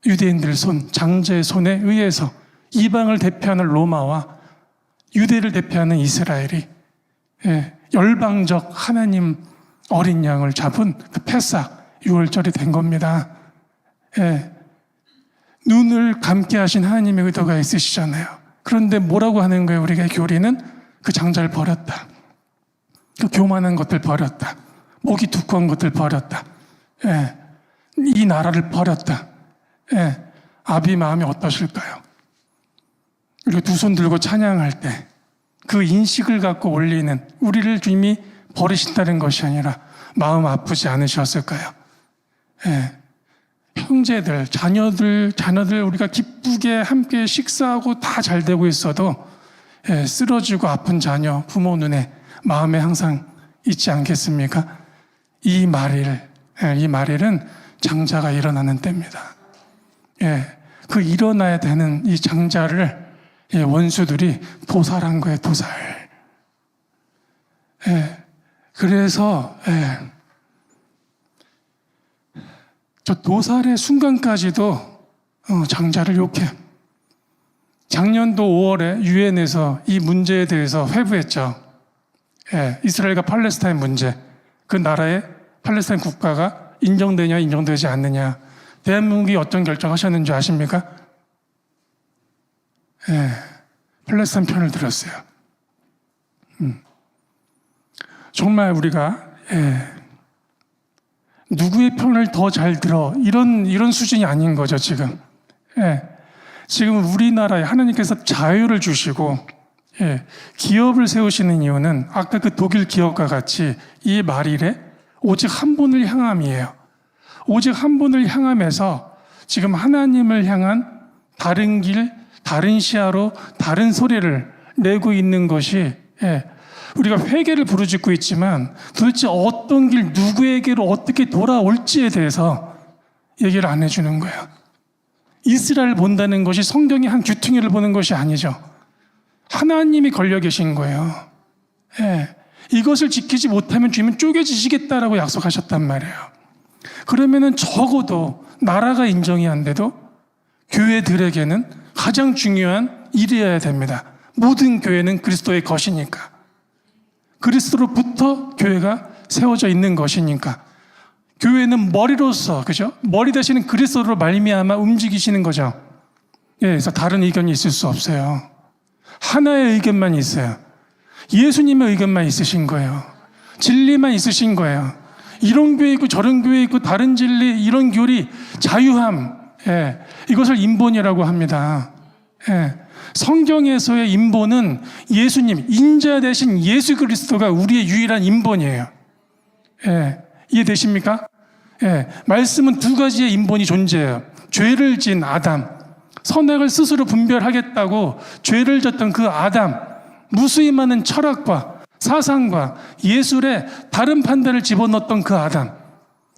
유대인들 손, 장자의 손에 의해서 이방을 대표하는 로마와 유대를 대표하는 이스라엘이, 예, 열방적 하나님 어린 양을 잡은 그 패삭 유월절이 된 겁니다. 예, 눈을 감게 하신 하나님의 의도가 있으시잖아요. 그런데 뭐라고 하는 거예요? 우리가 교리는 그 장자를 버렸다. 그 교만한 것들 버렸다. 목이 두꺼운 것들 버렸다. 예, 이 나라를 버렸다. 예, 아비 마음이 어떠실까요? 우리가 두 손 들고 찬양할 때 그 인식을 갖고 올리는 우리를 주님이 버리신다는 것이 아니라 마음 아프지 않으셨을까요? 예, 형제들, 자녀들 우리가 기쁘게 함께 식사하고 다 잘 되고 있어도, 예, 쓰러지고 아픈 자녀, 부모 눈에 마음에 항상 있지 않겠습니까? 이 말일은 장자가 일어나는 때입니다. 예, 그 일어나야 되는 이 장자를, 예, 원수들이 도살한 거예요, 도살. 예, 그래서, 예, 저 도살의 순간까지도 장자를 욕해. 작년도 5월에 유엔에서 이 문제에 대해서 회부했죠. 예, 이스라엘과 팔레스타인 문제. 그 나라의 팔레스타인 국가가 인정되냐 인정되지 않느냐. 대한민국이 어떤 결정하셨는지 아십니까? 예, 팔레스타인 편을 들었어요. 정말 우리가, 예, 누구의 편을 더 잘 들어 이런 수준이 아닌 거죠 지금. 예, 지금 우리나라에 하나님께서 자유를 주시고, 예, 기업을 세우시는 이유는 아까 그 독일 기업과 같이 이 말일에 오직 한 분을 향함이에요. 오직 한 분을 향함에서 지금 하나님을 향한 다른 길, 다른 시야로 다른 소리를 내고 있는 것이, 예, 우리가 회개를 부르짖고 있지만 도대체 어떤 길, 누구에게로 어떻게 돌아올지에 대해서 얘기를 안 해주는 거예요. 이스라엘 본다는 것이 성경의 한 귀퉁이를 보는 것이 아니죠. 하나님이 걸려 계신 거예요. 예, 이것을 지키지 못하면 주님은 쪼개지시겠다라고 약속하셨단 말이에요. 그러면은 적어도 나라가 인정이 안 돼도 교회들에게는 가장 중요한 일이어야 됩니다. 모든 교회는 그리스도의 것이니까. 그리스도로부터 교회가 세워져 있는 것이니까. 교회는 머리로서, 그죠? 머리 대신은 그리스도로 말미암아 움직이시는 거죠. 예, 그래서 다른 의견이 있을 수 없어요. 하나의 의견만 있어요. 예수님의 의견만 있으신 거예요. 진리만 있으신 거예요. 이런 교회 있고 저런 교회 있고 다른 진리, 이런 교리, 자유함, 이것을 인본이라고 합니다. 성경에서의 인본은 예수님, 인자 대신 예수 그리스도가 우리의 유일한 인본이에요. 이해되십니까? 말씀은 두 가지의 인본이 존재해요. 죄를 지은 아담, 선악을 스스로 분별하겠다고 죄를 졌던 그 아담, 무수히 많은 철학과 사상과 예술에 다른 판단을 집어넣었던 그 아담,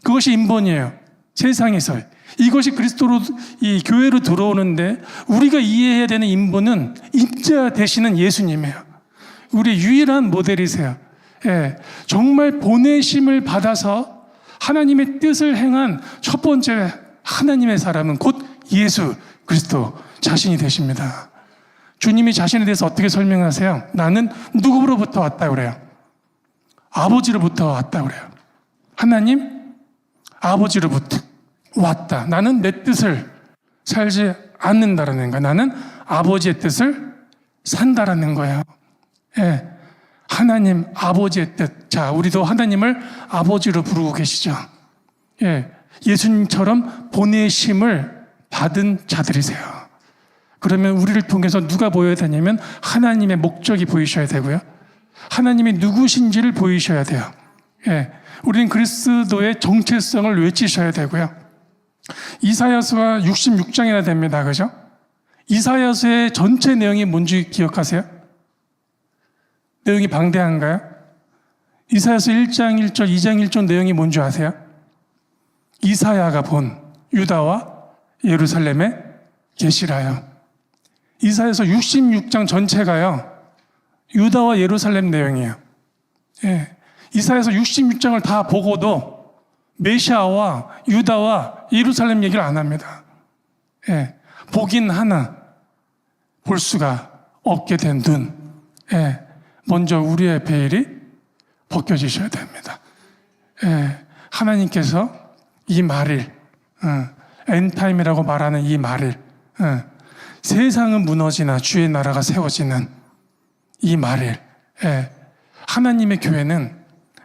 그것이 인본이에요. 세상에서. 이것이 그리스도로, 이 교회로 들어오는데 우리가 이해해야 되는 인본은 인자 되시는 예수님이에요. 우리 유일한 모델이세요. 정말 보내심을 받아서 하나님의 뜻을 행한 첫 번째 하나님의 사람은 곧 예수 그리스도 자신이 되십니다. 주님이 자신에 대해서 어떻게 설명하세요? 나는 누구로부터 왔다 그래요? 아버지로부터 왔다 그래요. 하나님 아버지로부터 왔다. 나는 내 뜻을 살지 않는다라는 거야. 나는 아버지의 뜻을 산다라는 거예요. 하나님 아버지의 뜻. 자, 우리도 하나님을 아버지로 부르고 계시죠. 예수님처럼 보내심을 받은 자들이세요. 그러면 우리를 통해서 누가 보여야 되냐면 하나님의 목적이 보이셔야 되고요. 하나님이 누구신지를 보이셔야 돼요. 우리는 그리스도의 정체성을 외치셔야 되고요. 이사야서가 66장이나 됩니다. 그죠? 이사야서의 전체 내용이 뭔지 기억하세요? 내용이 방대한가요? 이사야서 1장 1절, 2장 1절 내용이 뭔지 아세요? 이사야가 본 유다와 예루살렘의 계시라요. 이사야서 66장 전체가요, 유다와 예루살렘 내용이에요. 이사야서 66장을 다 보고도 메시아와 유다와 예루살렘 얘기를 안 합니다. 보긴 하나 볼 수가 없게 된 눈. 먼저 우리의 베일이 벗겨지셔야 됩니다. 하나님께서 이 말일, 엔타임이라고 말하는 이 말일, 세상은 무너지나 주의 나라가 세워지는 이 말일, 하나님의 교회는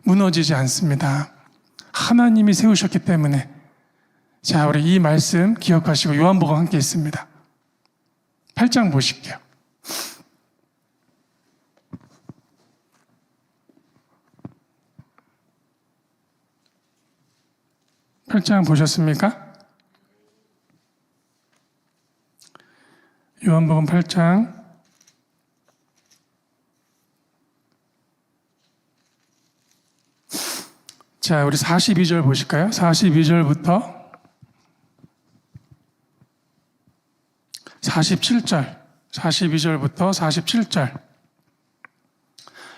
무너지지 않습니다. 하나님이 세우셨기 때문에. 자, 우리 이 말씀 기억하시고 요한복음 함께 있습니다. 8장 보실게요. 8장 보셨습니까? 요한복음 8장 자, 우리 42절 보실까요? 42절부터 47절, 42절부터 47절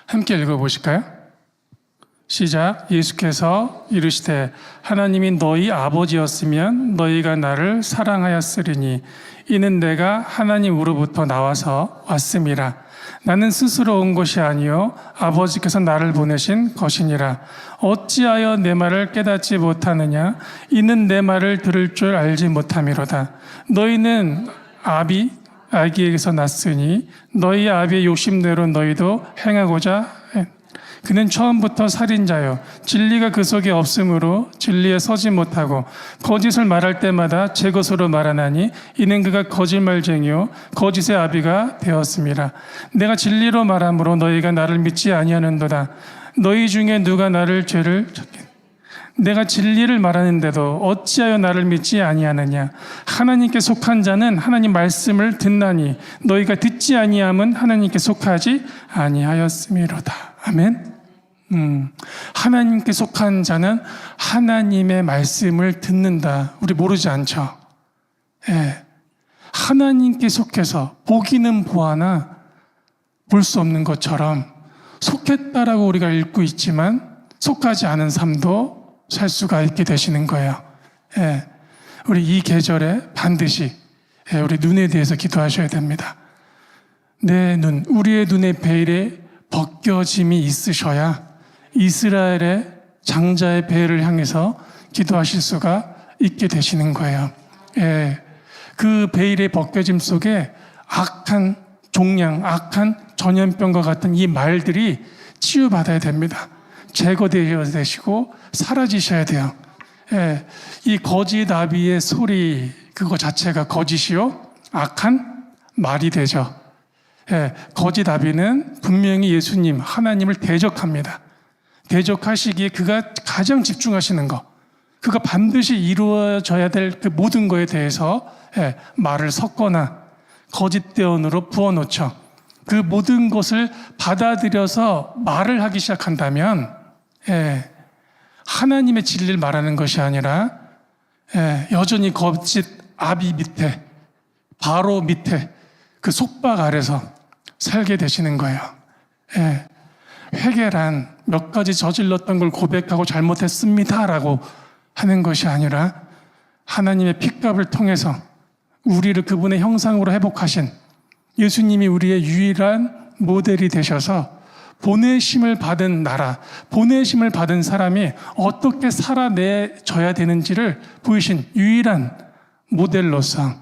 함께 읽어보실까요? 시작. 예수께서 이르시되 하나님이 너희 아버지였으면 너희가 나를 사랑하였으리니 이는 내가 하나님으로부터 나와서 왔음이라. 나는 스스로 온 것이 아니요 아버지께서 나를 보내신 것이니라. 어찌하여 내 말을 깨닫지 못하느냐? 이는 내 말을 들을 줄 알지 못함이로다. 너희는 아기에게서 났으니 너희 아비의 욕심대로 너희도 행하고자 그는 처음부터 살인자요 진리가 그 속에 없으므로 진리에 서지 못하고 거짓을 말할 때마다 제 것으로 말하나니 이는 그가 거짓말쟁이요 거짓의 아비가 되었습니다. 내가 진리로 말함으로 너희가 나를 믿지 아니하는도다. 너희 중에 누가 나를 죄를 내가 진리를 말하는데도 어찌하여 나를 믿지 아니하느냐? 하나님께 속한 자는 하나님 말씀을 듣나니 너희가 듣지 아니함은 하나님께 속하지 아니하였음이로다. 아멘. 하나님께 속한 자는 하나님의 말씀을 듣는다. 우리 모르지 않죠? 하나님께 속해서 보기는 보아나 볼 수 없는 것처럼 속했다라고 우리가 읽고 있지만 속하지 않은 삶도 살 수가 있게 되시는 거예요. 우리 이 계절에 반드시 우리 눈에 대해서 기도하셔야 됩니다. 내 눈, 우리의 눈의 베일에 벗겨짐이 있으셔야 이스라엘의 장자의 베일을 향해서 기도하실 수가 있게 되시는 거예요. 그 베일의 벗겨짐 속에 악한 종양, 악한 전염병과 같은 이 말들이 치유받아야 됩니다. 제거되어야 되시고 사라지셔야 돼요. 예, 이 거짓 나비의 소리 그거 자체가 거짓이요 악한 말이 되죠. 예, 거짓 나비는 분명히 예수님 하나님을 대적합니다. 대적하시기에 그가 가장 집중하시는 것, 그가 반드시 이루어져야 될 그 모든 것에 대해서 말을 섞거나 거짓 대언으로 부어놓죠. 그 모든 것을 받아들여서 말을 하기 시작한다면 하나님의 진리를 말하는 것이 아니라 여전히 거짓 아비 밑에, 바로 밑에 그 속박 아래서 살게 되시는 거예요. 회개란 몇 가지 저질렀던 걸 고백하고 잘못했습니다라고 하는 것이 아니라 하나님의 핏값을 통해서 우리를 그분의 형상으로 회복하신 예수님이 우리의 유일한 모델이 되셔서 보내심을 받은 나라, 보내심을 받은 사람이 어떻게 살아내줘야 되는지를 보이신 유일한 모델로서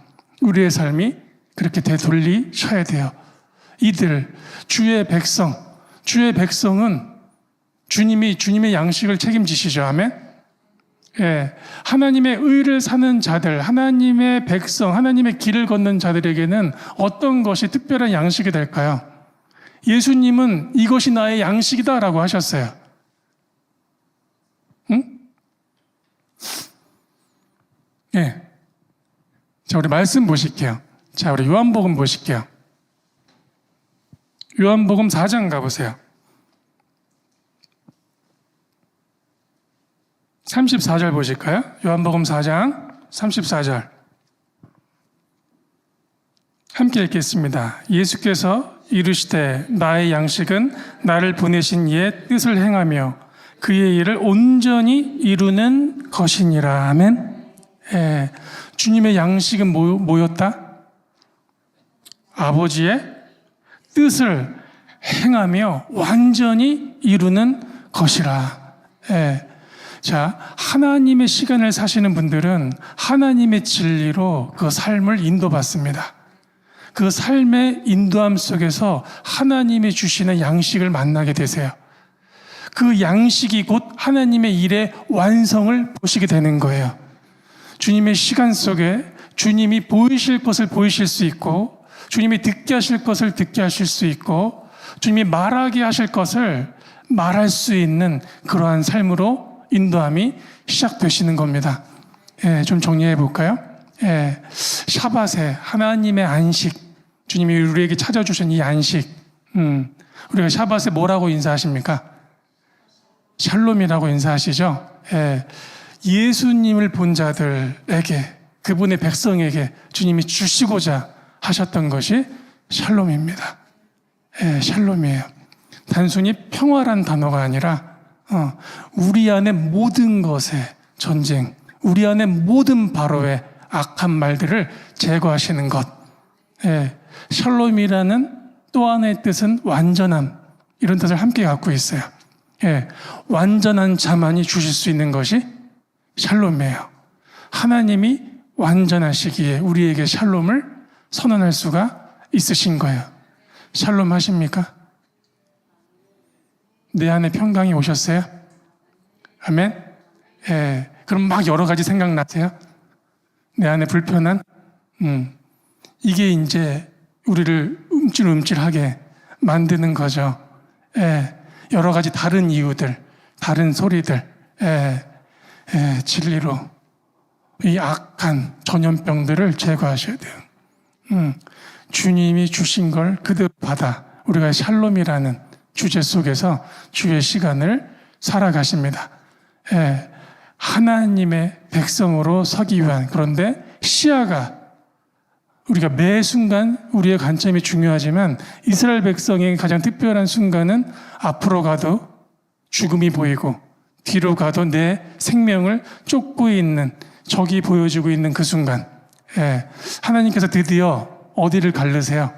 우리의 삶이 그렇게 되돌리셔야 돼요. 이들, 주의 백성은 주님의 양식을 책임지시죠. 아멘? 하나님의 의를 사는 자들, 하나님의 백성, 하나님의 길을 걷는 자들에게는 어떤 것이 특별한 양식이 될까요? 예수님은 이것이 나의 양식이다라고 하셨어요. 응? 자, 우리 말씀 보실게요. 자, 우리 요한복음 보실게요. 요한복음 4장 가보세요. 34절 보실까요? 요한복음 4장 34절. 함께 읽겠습니다. 예수께서 이르시되 나의 양식은 나를 보내신 이의 뜻을 행하며 그의 일을 온전히 이루는 것이니라. 아멘. 주님의 양식은 뭐였다? 아버지의 뜻을 행하며 완전히 이루는 것이라. 자, 하나님의 시간을 사시는 분들은 하나님의 진리로 그 삶을 인도받습니다. 그 삶의 인도함 속에서 하나님이 주시는 양식을 만나게 되세요. 그 양식이 곧 하나님의 일의 완성을 보시게 되는 거예요. 주님의 시간 속에 주님이 보이실 것을 보이실 수 있고, 주님이 듣게 하실 것을 듣게 하실 수 있고, 주님이 말하게 하실 것을 말할 수 있는 그러한 삶으로 인도함이 시작되시는 겁니다. 좀 정리해 볼까요? 샤밧에 하나님의 안식, 주님이 우리에게 찾아주신 이 안식, 우리가 샤밧에 뭐라고 인사하십니까? 샬롬이라고 인사하시죠? 예수님을 본 자들에게, 그분의 백성에게 주님이 주시고자 하셨던 것이 샬롬입니다. 샬롬이에요. 단순히 평화란 단어가 아니라 우리 안에 모든 것의 전쟁, 우리 안에 모든 바로의 악한 말들을 제거하시는 것. 샬롬이라는 또 하나의 뜻은 완전함, 이런 뜻을 함께 갖고 있어요. 완전한 자만이 주실 수 있는 것이 샬롬이에요. 하나님이 완전하시기에 우리에게 샬롬을 선언할 수가 있으신 거예요. 샬롬 하십니까? 내 안에 평강이 오셨어요? 아멘? 그럼 막 여러 가지 생각나세요? 내 안에 불편한? 이게 이제 우리를 움찔움찔하게 만드는 거죠. 여러 가지 다른 이유들, 다른 소리들, 진리로 이 악한 전염병들을 제거하셔야 돼요. 주님이 주신 걸 그대로 받아 우리가 샬롬이라는 주제 속에서 주의 시간을 살아가십니다. 하나님의 백성으로 서기 위한, 그런데 시야가, 우리가 매 순간 우리의 관점이 중요하지만 이스라엘 백성의 가장 특별한 순간은 앞으로 가도 죽음이 보이고 뒤로 가도 내 생명을 쫓고 있는 적이 보여지고 있는 그 순간, 하나님께서 드디어 어디를 가르세요?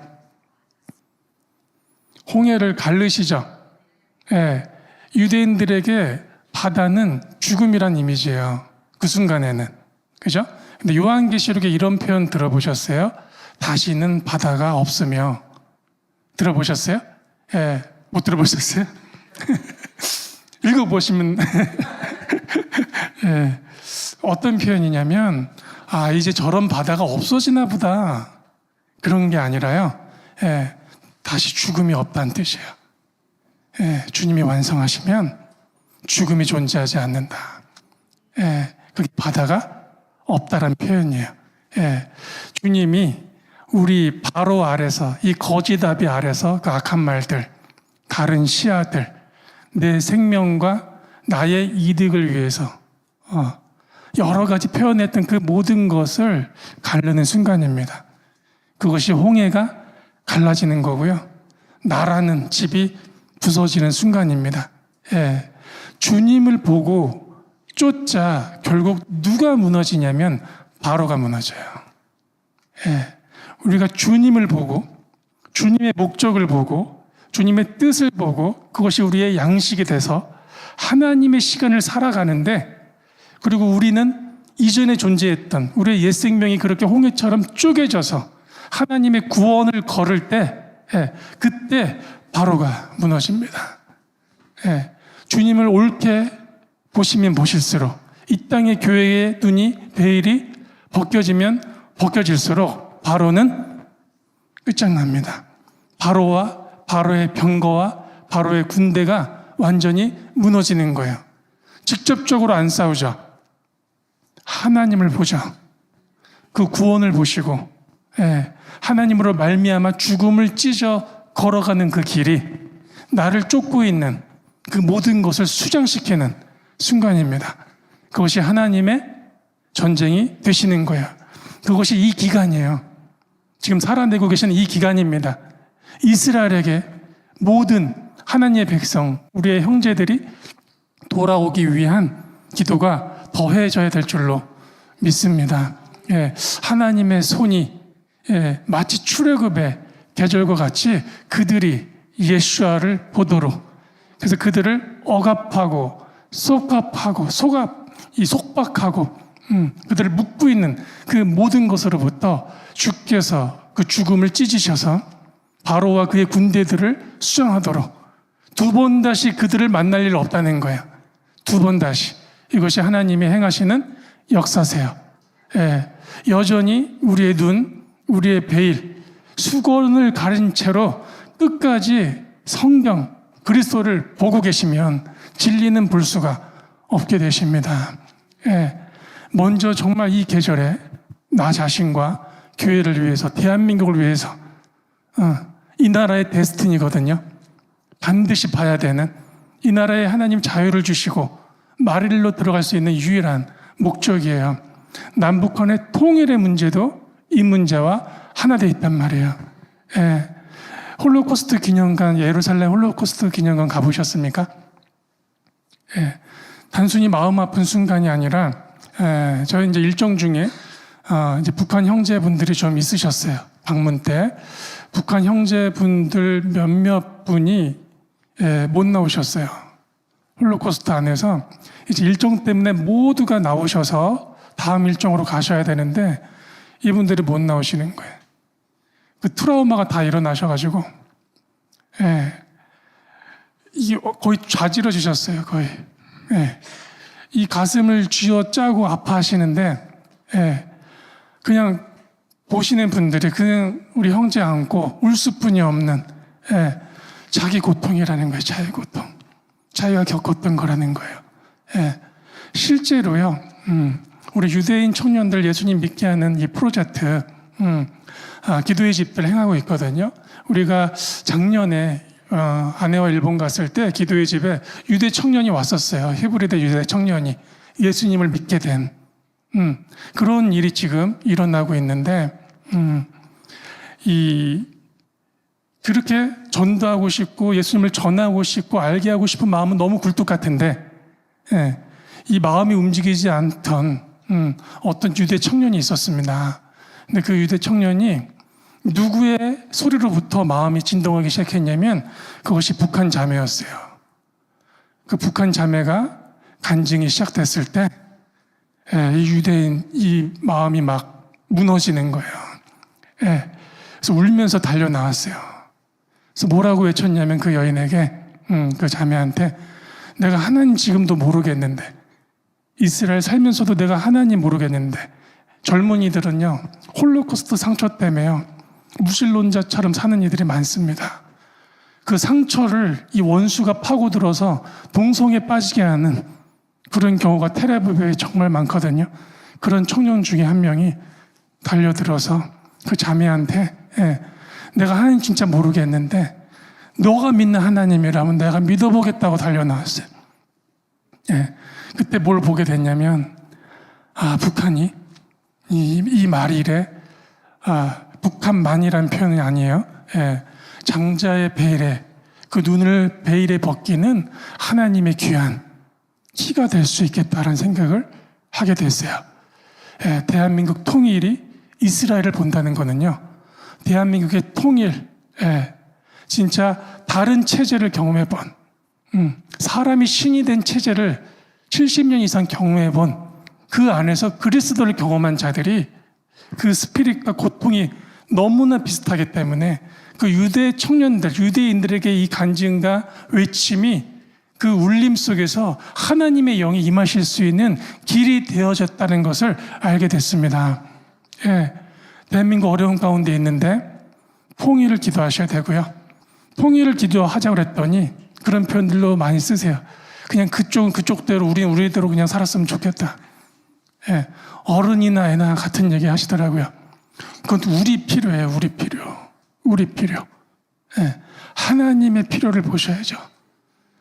홍해를 가르시죠. 유대인들에게 바다는 죽음이란 이미지예요. 그 순간에는. 그죠? 근데 요한계시록에 이런 표현 들어보셨어요? 다시는 바다가 없으며 들어보셨어요? 예, 못 들어보셨어요? 읽어보시면 예, 어떤 표현이냐면 이제 저런 바다가 없어지나 보다 그런 게 아니라요. 예, 다시 죽음이 없다는 뜻이에요. 예, 주님이 완성하시면 죽음이 존재하지 않는다. 예, 그게 바다가 없다라는 표현이에요. 예, 주님이 우리 바로 아래서 이 거짓아비 아래서 그 악한 말들, 다른 시야들, 내 생명과 나의 이득을 위해서 여러 가지 표현했던 그 모든 것을 가르는 순간입니다. 그것이 홍해가 갈라지는 거고요. 나라는 집이 부서지는 순간입니다. 예, 주님을 보고 쫓자 결국 누가 무너지냐면 바로가 무너져요. 예, 우리가 주님을 보고 주님의 목적을 보고 주님의 뜻을 보고 그것이 우리의 양식이 돼서 하나님의 시간을 살아가는데, 그리고 우리는 이전에 존재했던 우리의 옛 생명이 그렇게 홍해처럼 쪼개져서 하나님의 구원을 걸을 때 그때 바로가 무너집니다. 주님을 옳게 보시면 보실수록 이 땅의 교회의 눈이 베일이 벗겨지면 벗겨질수록 바로는 끝장납니다. 바로와 바로의 병거와 바로의 군대가 완전히 무너지는 거예요. 직접적으로 안 싸우죠. 하나님을 보죠. 그 구원을 보시고 하나님으로 말미암아 죽음을 찢어 걸어가는 그 길이 나를 쫓고 있는 그 모든 것을 수장시키는 순간입니다. 그것이 하나님의 전쟁이 되시는 거예요. 그것이 이 기간이에요. 지금 살아내고 계시는 이 기간입니다. 이스라엘에게 모든 하나님의 백성, 우리의 형제들이 돌아오기 위한 기도가 더해져야 될 줄로 믿습니다. 하나님의 손이 마치 출애굽의 계절과 같이 그들이 예수아를 보도록, 그래서 그들을 억압하고 속압하고 속박하고 그들을 묶고 있는 그 모든 것으로부터 주께서 그 죽음을 찢으셔서 바로와 그의 군대들을 수장하도록 두 번 다시 그들을 만날 일 없다는 거예요. 두 번 다시. 이것이 하나님이 행하시는 역사세요. 여전히 우리의 눈, 우리의 베일, 수건을 가린 채로 끝까지 성경, 그리스도를 보고 계시면 진리는 볼 수가 없게 되십니다. 먼저 정말 이 계절에 나 자신과 교회를 위해서, 대한민국을 위해서 이 나라의 데스티니거든요. 반드시 봐야 되는, 이 나라에 하나님 자유를 주시고 마릴로 들어갈 수 있는 유일한 목적이에요. 남북한의 통일의 문제도 이 문제와 하나 되어 있단 말이에요. 홀로코스트 기념관, 예루살렘 홀로코스트 기념관 가보셨습니까? 단순히 마음 아픈 순간이 아니라 저희 이제 일정 중에 이제 북한 형제분들이 좀 있으셨어요. 방문 때 북한 형제분들 몇몇 분이 못 나오셨어요. 홀로코스트 안에서 이제 일정 때문에 모두가 나오셔서 다음 일정으로 가셔야 되는데 이분들이 못 나오시는 거예요. 그 트라우마가 다 일어나셔가지고 거의 좌지러지셨어요. 거의 이 가슴을 쥐어 짜고 아파하시는데 그냥 보시는 분들이 그냥 우리 형제 안고 울 수뿐이 없는 자기 고통이라는 거예요. 자기 고통. 자기가 겪었던 거라는 거예요. 실제로요. 우리 유대인 청년들 예수님 믿게 하는 이 프로젝트 기도의 집들 행하고 있거든요. 우리가 작년에 아내와 일본 갔을 때 기도의 집에 유대 청년이 왔었어요. 히브리대 유대 청년이 예수님을 믿게 된 그런 일이 지금 일어나고 있는데 그렇게 전도하고 싶고 예수님을 전하고 싶고 알게 하고 싶은 마음은 너무 굴뚝 같은데 이 마음이 움직이지 않던 어떤 유대 청년이 있었습니다. 근데 그 유대 청년이 누구의 소리로부터 마음이 진동하기 시작했냐면 그것이 북한 자매였어요. 그 북한 자매가 간증이 시작됐을 때 이 유대인 이 마음이 막 무너지는 거예요. 그래서 울면서 달려 나왔어요. 그래서 뭐라고 외쳤냐면 그 여인에게, 그 자매한테, 내가 하나님 지금도 모르겠는데, 이스라엘 살면서도 내가 하나님 모르겠는데, 젊은이들은요 홀로코스트 상처 때문에요 무신론자처럼 사는 이들이 많습니다. 그 상처를 이 원수가 파고들어서 동성에 빠지게 하는 그런 경우가 텔아비브에 정말 많거든요. 그런 청년 중에 한 명이 달려들어서 그 자매한테, 내가 하나님 진짜 모르겠는데 너가 믿는 하나님이라면 내가 믿어보겠다고 달려나왔어요. 그때 뭘 보게 됐냐면, 북한이 이 말일에, 북한만이라는 표현이 아니에요. 장자의 베일에, 그 눈을 베일에 벗기는 하나님의 귀한 키가 될 수 있겠다라는 생각을 하게 됐어요. 대한민국 통일이 이스라엘을 본다는 거는요, 대한민국의 통일, 진짜 다른 체제를 경험해본, 사람이 신이 된 체제를 70년 이상 경험해본 그 안에서 그리스도를 경험한 자들이 그 스피릿과 고통이 너무나 비슷하기 때문에 그 유대 청년들, 유대인들에게 이 간증과 외침이 그 울림 속에서 하나님의 영이 임하실 수 있는 길이 되어졌다는 것을 알게 됐습니다. 대한민국 어려운 가운데 있는데 통일을 기도하셔야 되고요. 통일을 기도하자고 그랬더니 그런 표현들로 많이 쓰세요. 그냥 그쪽은 그쪽대로 우리는 우리대로 그냥 살았으면 좋겠다. 어른이나 애나 같은 얘기 하시더라고요. 그건 우리 필요해요. 우리 필요. 하나님의 필요를 보셔야죠.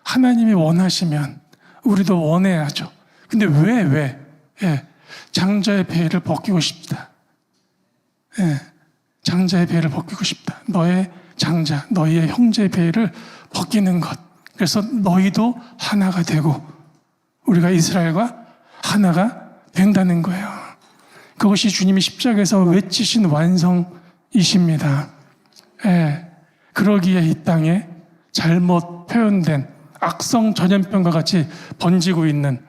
하나님이 원하시면 우리도 원해야죠. 근데 왜? 장자의 베일을 벗기고 싶다. 장자의 베일을 벗기고 싶다. 너의 장자, 너희의 형제의 베일을 벗기는 것. 그래서 너희도 하나가 되고 우리가 이스라엘과 하나가 된다는 거예요. 그것이 주님이 십자가에서 외치신 완성이십니다. 그러기에 이 땅에 잘못 표현된 악성 전염병과 같이 번지고 있는,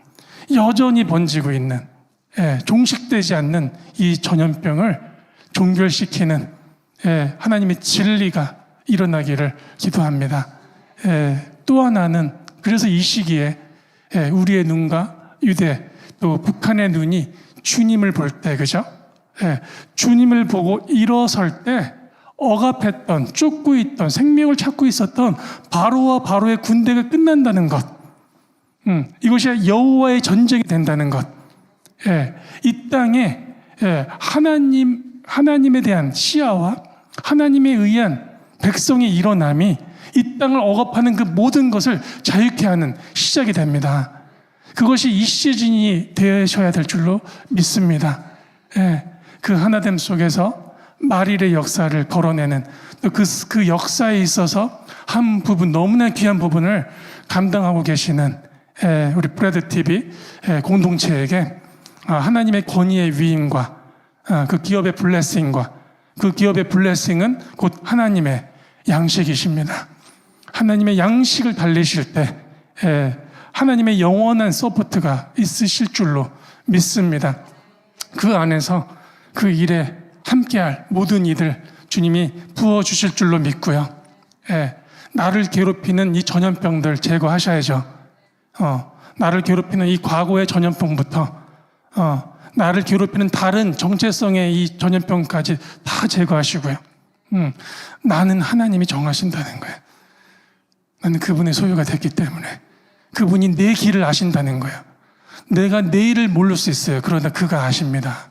여전히 번지고 있는, 종식되지 않는 이 전염병을 종결시키는 하나님의 진리가 일어나기를 기도합니다. 또 하나는, 그래서 이 시기에 우리의 눈과 유대 또 북한의 눈이 주님을 볼 때, 그죠? 주님을 보고 일어설 때 억압했던, 쫓고 있던, 생명을 찾고 있었던 바로와 바로의 군대가 끝난다는 것. 이것이 여호와의 전쟁이 된다는 것. 이 땅에 하나님에 대한 시야와 하나님에 의한 백성의 일어남이 이 땅을 억압하는 그 모든 것을 자유케 하는 시작이 됩니다. 그것이 이 시즌이 되셔야 될 줄로 믿습니다. 그 하나됨 속에서 말일의 역사를 걸어내는 또 그 역사에 있어서 한 부분, 너무나 귀한 부분을 감당하고 계시는 우리 브래드 TV 공동체에게 하나님의 권위의 위임과 그 기업의 블레싱과 그 기업의 블레싱은 곧 하나님의 양식이십니다. 하나님의 양식을 달리실 때 하나님의 영원한 서포트가 있으실 줄로 믿습니다. 그 안에서 그 일에 함께할 모든 이들 주님이 부어주실 줄로 믿고요. 나를 괴롭히는 이 전염병들 제거하셔야죠. 나를 괴롭히는 이 과거의 전염병부터 나를 괴롭히는 다른 정체성의 이 전염병까지 다 제거하시고요. 나는 하나님이 정하신다는 거예요. 나는 그분의 소유가 됐기 때문에 그분이 내 길을 아신다는 거예요. 내가 내일을 모를 수 있어요. 그러나 그가 아십니다.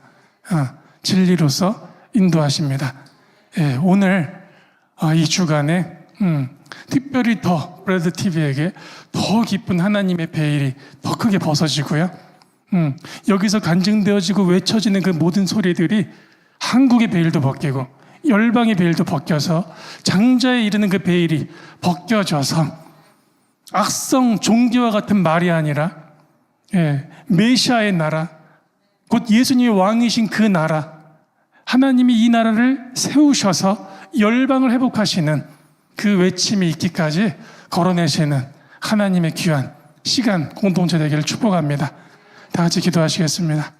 진리로서 인도하십니다. 오늘 이 주간에 특별히 더 브래드 TV에게 더 깊은 하나님의 베일이 더 크게 벗어지고요. 여기서 간증되어지고 외쳐지는 그 모든 소리들이 한국의 베일도 벗기고 열방의 베일도 벗겨서 장자에 이르는 그 베일이 벗겨져서 악성 종기와 같은 말이 아니라 메시아의 나라, 곧 예수님이 왕이신 그 나라, 하나님이 이 나라를 세우셔서 열방을 회복하시는 그 외침이 있기까지 걸어내시는 하나님의 귀한 시간 공동체 되기를 축복합니다. 다 같이 기도하시겠습니다.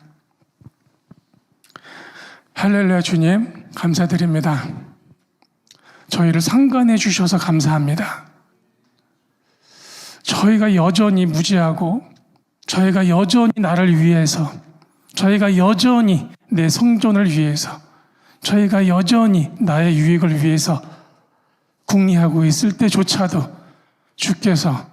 할렐루야. 주님 감사드립니다. 저희를 상관해 주셔서 감사합니다. 저희가 여전히 무지하고, 저희가 여전히 나를 위해서, 저희가 여전히 내 생존을 위해서, 저희가 여전히 나의 유익을 위해서 궁리하고 있을 때조차도 주께서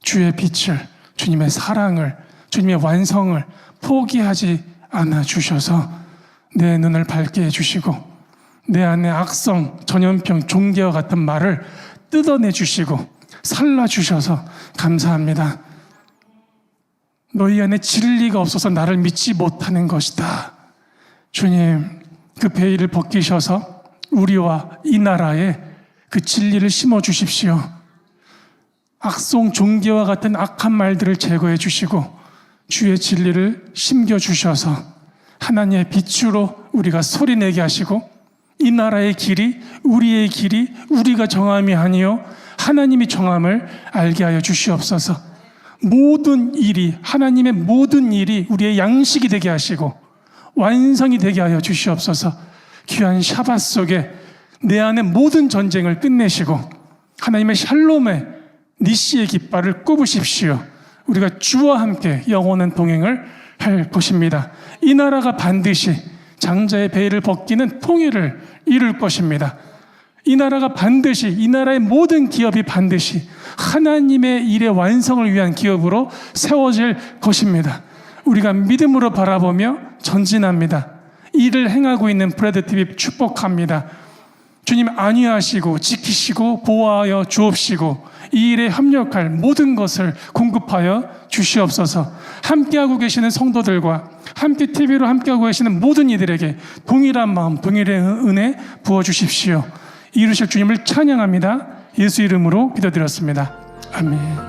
주의 빛을, 주님의 사랑을, 주님의 완성을 포기하지 않아 주셔서 내 눈을 밝게 해주시고, 내 안에 악성, 전염병, 종괴와 같은 말을 뜯어내 주시고 살라주셔서 감사합니다. 너희 안에 진리가 없어서 나를 믿지 못하는 것이다. 주님, 그 베일을 벗기셔서 우리와 이 나라에 그 진리를 심어주십시오. 악성 종괴와 같은 악한 말들을 제거해 주시고 주의 진리를 심겨주셔서 하나님의 빛으로 우리가 소리내게 하시고, 이 나라의 길이, 우리의 길이 우리가 정함이 아니요 하나님이 정함을 알게 하여 주시옵소서. 모든 일이, 하나님의 모든 일이 우리의 양식이 되게 하시고 완성이 되게 하여 주시옵소서. 귀한 샤밧 속에 내 안의 모든 전쟁을 끝내시고 하나님의 샬롬의 니시의 깃발을 꼽으십시오. 우리가 주와 함께 영원한 동행을 할 것입니다. 이 나라가 반드시 장자의 베일을 벗기는 통일을 이룰 것입니다. 이 나라가 반드시, 이 나라의 모든 기업이 반드시 하나님의 일의 완성을 위한 기업으로 세워질 것입니다. 우리가 믿음으로 바라보며 전진합니다. 이를 행하고 있는 브래드TV 축복합니다. 주님 안위하시고 지키시고 보호하여 주옵시고 이 일에 협력할 모든 것을 공급하여 주시옵소서. 함께하고 계시는 성도들과 함께 TV로 함께하고 계시는 모든 이들에게 동일한 마음, 동일의 은혜 부어주십시오. 이루실 주님을 찬양합니다. 예수 이름으로 기도드렸습니다. 아멘.